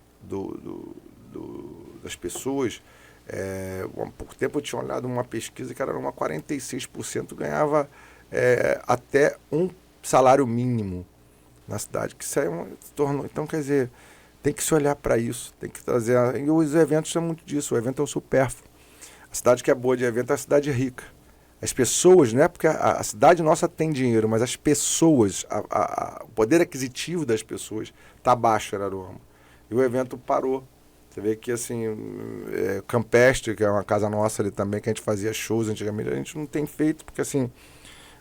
das pessoas. Há pouco tempo eu tinha olhado uma pesquisa que Araruama 46% ganhava até um salário mínimo na cidade, que isso aí se tornou. Então, quer dizer, tem que se olhar para isso, tem que trazer. E os eventos são muito disso, o evento é o supérfluo. A cidade que é boa de evento é a cidade rica. As pessoas, não é porque a cidade nossa tem dinheiro, mas as pessoas, o poder aquisitivo das pessoas está baixo em Araruama. E o evento parou. Você vê que, assim, Campestre, que é uma casa nossa ali também, que a gente fazia shows antigamente, a gente não tem feito, porque, assim,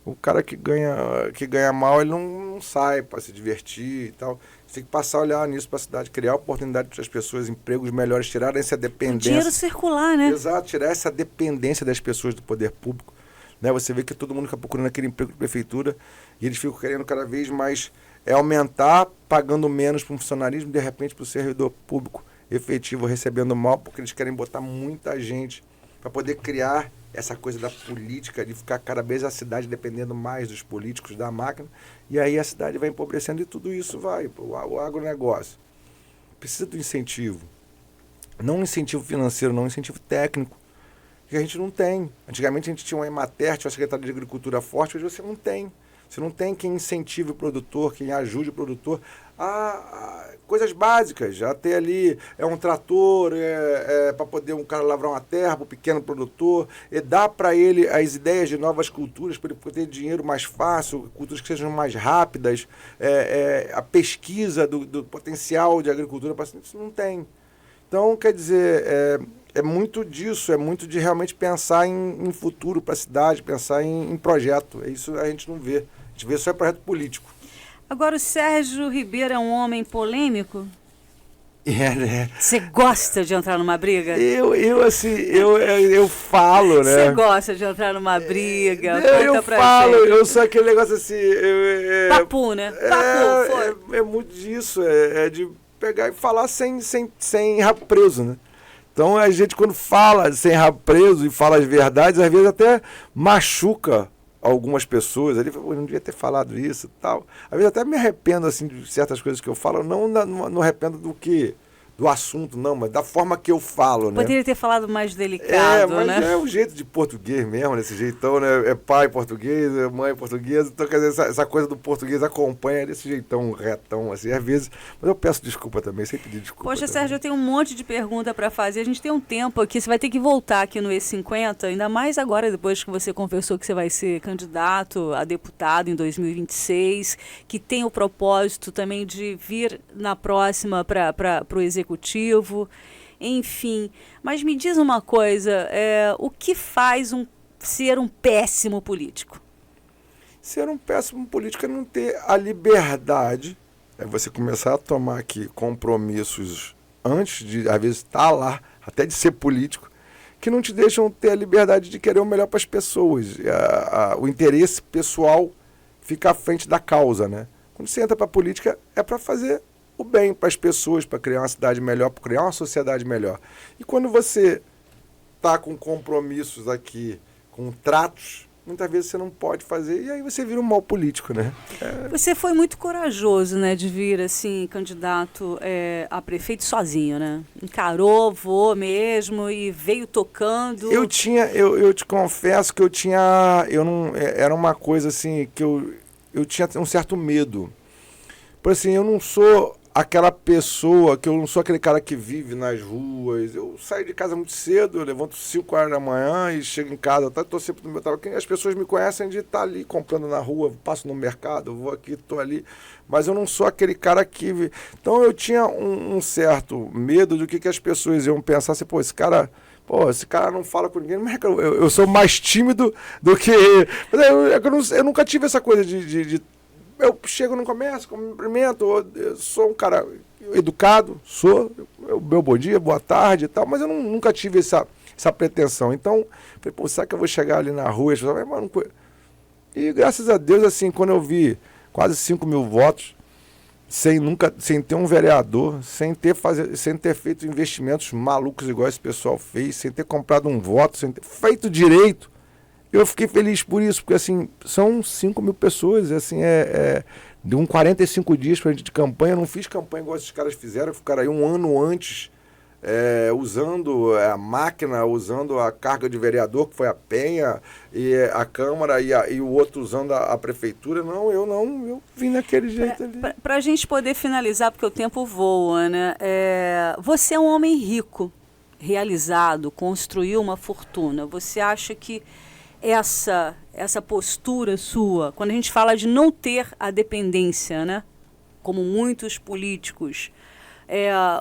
o cara que ganha mal, ele não sai para se divertir e tal. Você tem que passar a olhar nisso para a cidade, criar oportunidade para as pessoas, empregos melhores, tirar essa dependência. O dinheiro circular, né? Exato, tirar essa dependência das pessoas do poder público. Né? Você vê que todo mundo fica procurando aquele emprego de prefeitura e eles ficam querendo cada vez mais é aumentar pagando menos para um funcionalismo, de repente para o servidor público efetivo recebendo mal, porque eles querem botar muita gente para poder criar essa coisa da política, de ficar cada vez a cidade dependendo mais dos políticos, da máquina, e aí a cidade vai empobrecendo e tudo isso vai para o agronegócio. Precisa do incentivo. Não um incentivo financeiro, não um incentivo técnico, que a gente não tem. Antigamente a gente tinha uma Emater, tinha uma Secretaria de Agricultura forte, hoje você não tem. Você não tem quem incentive o produtor, quem ajude o produtor a coisas básicas. Já ter ali um trator para poder um cara lavrar uma terra para o pequeno produtor, e dar para ele as ideias de novas culturas, para ele poder ter dinheiro mais fácil, culturas que sejam mais rápidas, a pesquisa do potencial de agricultura, isso não tem. Então, quer dizer, é muito disso, é muito de realmente pensar em futuro para a cidade, pensar em projeto. Isso a gente não vê. A gente vê só projeto político. Agora, o Sérgio Ribeiro é um homem polêmico? Né? Você gosta de entrar numa briga? Eu falo, né? Você gosta de entrar numa briga? Eu falo, eu sou aquele negócio assim... Papo, né? Papo, foi. É muito disso, de pegar e falar sem rabo preso, né? Então a gente, quando fala sem rabo preso e fala as verdades, às vezes até machuca algumas pessoas. Ali, eu não devia ter falado isso e tal. Às vezes até me arrependo assim, de certas coisas que eu falo, não arrependo do assunto, não, mas da forma que eu falo, né? Poderia ter falado mais delicado, mas né? É o jeito de português mesmo, desse jeitão, né? É pai português, é mãe portuguesa, então, quer dizer, essa coisa do português acompanha desse jeitão retão, assim, às vezes. Mas eu peço desculpa também, sem pedir desculpa. Poxa, também. Sérgio, eu tenho um monte de pergunta para fazer. A gente tem um tempo aqui, você vai ter que voltar aqui no E50, ainda mais agora, depois que você conversou que você vai ser candidato a deputado em 2026, que tem o propósito também de vir na próxima para o Executivo. Enfim, mas me diz uma coisa, o que faz ser um péssimo político? Ser um péssimo político é não ter a liberdade, é você começar a tomar aqui compromissos antes de, às vezes, estar lá, até de ser político, que não te deixam ter a liberdade de querer o melhor para as pessoas. O interesse pessoal fica à frente da causa, né? Quando você entra para a política, é para fazer o bem para as pessoas, para criar uma cidade melhor, para criar uma sociedade melhor. E quando você está com compromissos aqui, com tratos, muitas vezes você não pode fazer, e aí você vira um mau político, né? Você foi muito corajoso, né, de vir, assim, candidato a prefeito sozinho, né? Encarou, voou mesmo e veio tocando. Eu te confesso que era uma coisa assim, que eu tinha um certo medo. Por assim, eu não sou aquela pessoa, que eu não sou aquele cara que vive nas ruas. Eu saio de casa muito cedo, eu levanto 5 horas da manhã e chego em casa, estou sempre no meu trabalho. As pessoas me conhecem de estar ali comprando na rua, passo no mercado, vou aqui, estou ali. Mas eu não sou aquele cara que... Então eu tinha um certo medo do que as pessoas iam pensar assim, esse cara não fala com ninguém, mas eu sou mais tímido do que... Eu nunca tive essa coisa de eu chego no comércio, cumprimento, eu sou um cara educado, meu bom dia, boa tarde e tal, mas eu nunca tive essa pretensão. Então, falei, será que eu vou chegar ali na rua? E graças a Deus, assim, quando eu vi quase 5 mil votos, sem ter um vereador, sem ter feito investimentos malucos igual esse pessoal fez, sem ter comprado um voto, sem ter feito direito, eu fiquei feliz por isso, porque assim, são 5 mil pessoas, assim, de 45 dias pra gente de campanha. Eu não fiz campanha igual esses caras fizeram, ficaram aí um ano antes, usando a máquina, usando a carga de vereador, que foi a Penha, e a Câmara, e o outro usando a Prefeitura. Eu vim daquele jeito ali. Para a gente poder finalizar, porque o tempo voa, né? Você é um homem rico, realizado, construiu uma fortuna. Você acha que essa postura sua, quando a gente fala de não ter a dependência, né? Como muitos políticos,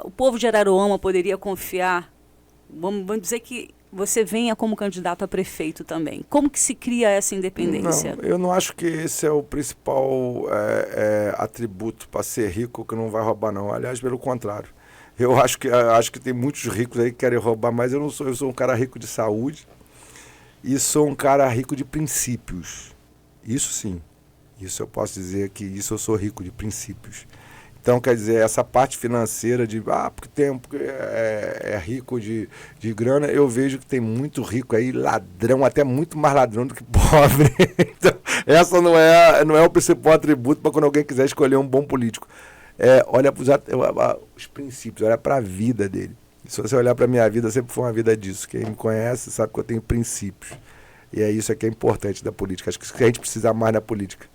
o povo de Araruama poderia confiar, vamos dizer que você venha como candidato a prefeito também. Como que se cria essa independência? Não, eu não acho que esse é o principal atributo para ser rico, que não vai roubar, não. Aliás, pelo contrário. Eu acho que tem muitos ricos aí que querem roubar, mas eu sou um cara rico de saúde. E sou um cara rico de princípios. Isso sim. Isso eu posso dizer que isso eu sou rico de princípios. Então, quer dizer, essa parte financeira de, porque é rico de grana, eu vejo que tem muito rico aí, ladrão, até muito mais ladrão do que pobre. Então, essa não é o principal atributo para quando alguém quiser escolher um bom político. Olha para os princípios, olha para a vida dele. E se você olhar para a minha vida, sempre foi uma vida disso. Quem me conhece sabe que eu tenho princípios. E é isso que é importante da política. Acho que a gente precisa mais na política.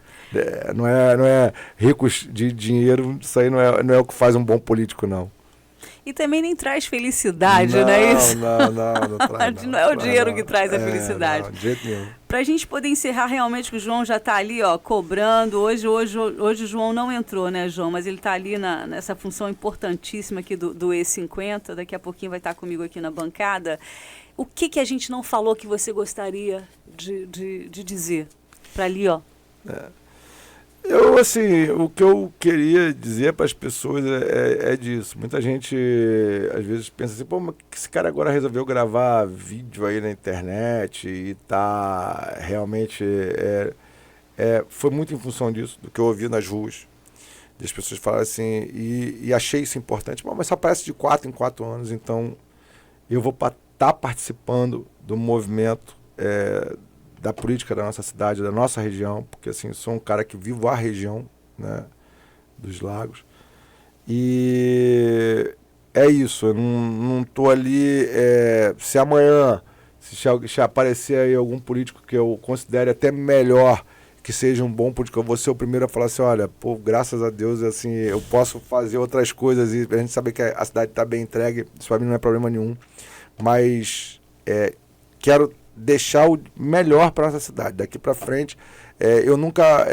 Não é ricos de dinheiro, isso aí não é o que faz um bom político, não. E também nem traz felicidade, não é isso? Não traz. Não é o dinheiro que traz a felicidade. Não, de jeito nenhum. Para a gente poder encerrar realmente, que o João já está ali, cobrando. Hoje o João não entrou, né, João? Mas ele está ali nessa função importantíssima aqui do E50. Daqui a pouquinho vai estar comigo aqui na bancada. O que a gente não falou que você gostaria de dizer? Para ali, O que eu queria dizer para as pessoas é disso. Muita gente, às vezes, pensa assim, mas esse cara agora resolveu gravar vídeo aí na internet e tá realmente... foi muito em função disso, do que eu ouvi nas ruas. As pessoas falam assim, e achei isso importante, mas só aparece de 4 em 4 anos, então eu vou estar participando do movimento da política da nossa cidade, da nossa região, porque assim, sou um cara que vivo a região, né, dos lagos. E é isso, eu não estou ali, se amanhã, se aparecer aí algum político que eu considere até melhor, que seja um bom político, eu vou ser o primeiro a falar assim, olha, graças a Deus, assim, eu posso fazer outras coisas e a gente sabe que a cidade está bem entregue, isso para mim não é problema nenhum, mas quero deixar o melhor para nossa cidade. Daqui para frente, eu nunca,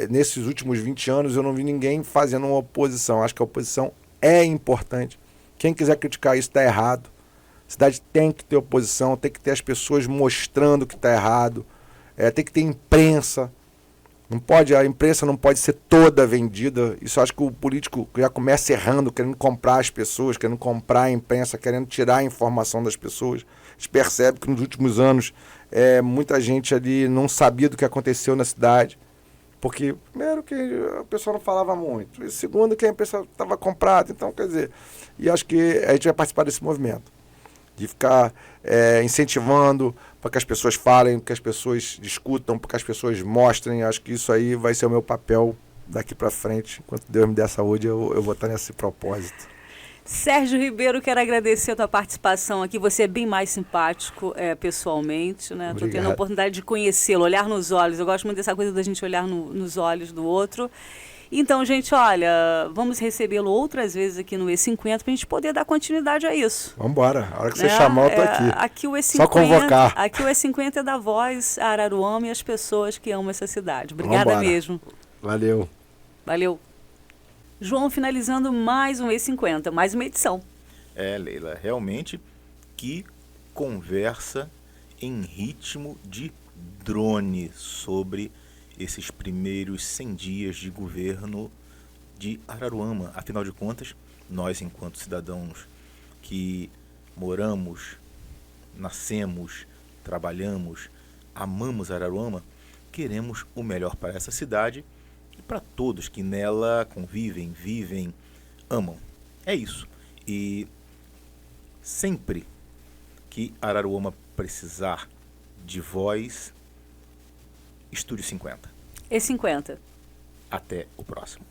nesses últimos 20 anos, eu não vi ninguém fazendo uma oposição. Acho que a oposição é importante. Quem quiser criticar isso está errado. A cidade tem que ter oposição, tem que ter as pessoas mostrando que está errado. Tem que ter imprensa. A imprensa não pode ser toda vendida. Isso acho que o político já começa errando, querendo comprar as pessoas, querendo comprar a imprensa, querendo tirar a informação das pessoas. A gente percebe que nos últimos anos muita gente ali não sabia do que aconteceu na cidade, porque primeiro que a pessoa não falava muito, e segundo que a imprensa estava comprada. Então, quer dizer, e acho que a gente vai participar desse movimento, de ficar incentivando para que as pessoas falem, para que as pessoas discutam, para que as pessoas mostrem. Acho que isso aí vai ser o meu papel daqui para frente. Enquanto Deus me der saúde, eu vou estar nesse propósito. Sérgio Ribeiro, quero agradecer a tua participação aqui. Você é bem mais simpático pessoalmente, né? Estou tendo a oportunidade de conhecê-lo, olhar nos olhos. Eu gosto muito dessa coisa da gente olhar nos olhos do outro. Então, gente, olha, vamos recebê-lo outras vezes aqui no E50 para a gente poder dar continuidade a isso. Vamos embora. A hora que você chamar, eu estou aqui. Aqui o E50, só convocar. Aqui o E50 é da voz a Araruama e as pessoas que amam essa cidade. Obrigada mesmo. Valeu. Valeu. João, finalizando mais um E50, mais uma edição. Leila, realmente que conversa em ritmo de drone sobre esses primeiros 100 dias de governo de Araruama. Afinal de contas, nós, enquanto cidadãos que moramos, nascemos, trabalhamos, amamos Araruama, queremos o melhor para essa cidade e para todos que nela convivem, vivem, amam. É isso. E sempre que Araruama precisar de voz, Estúdio 50. E50. Até o próximo.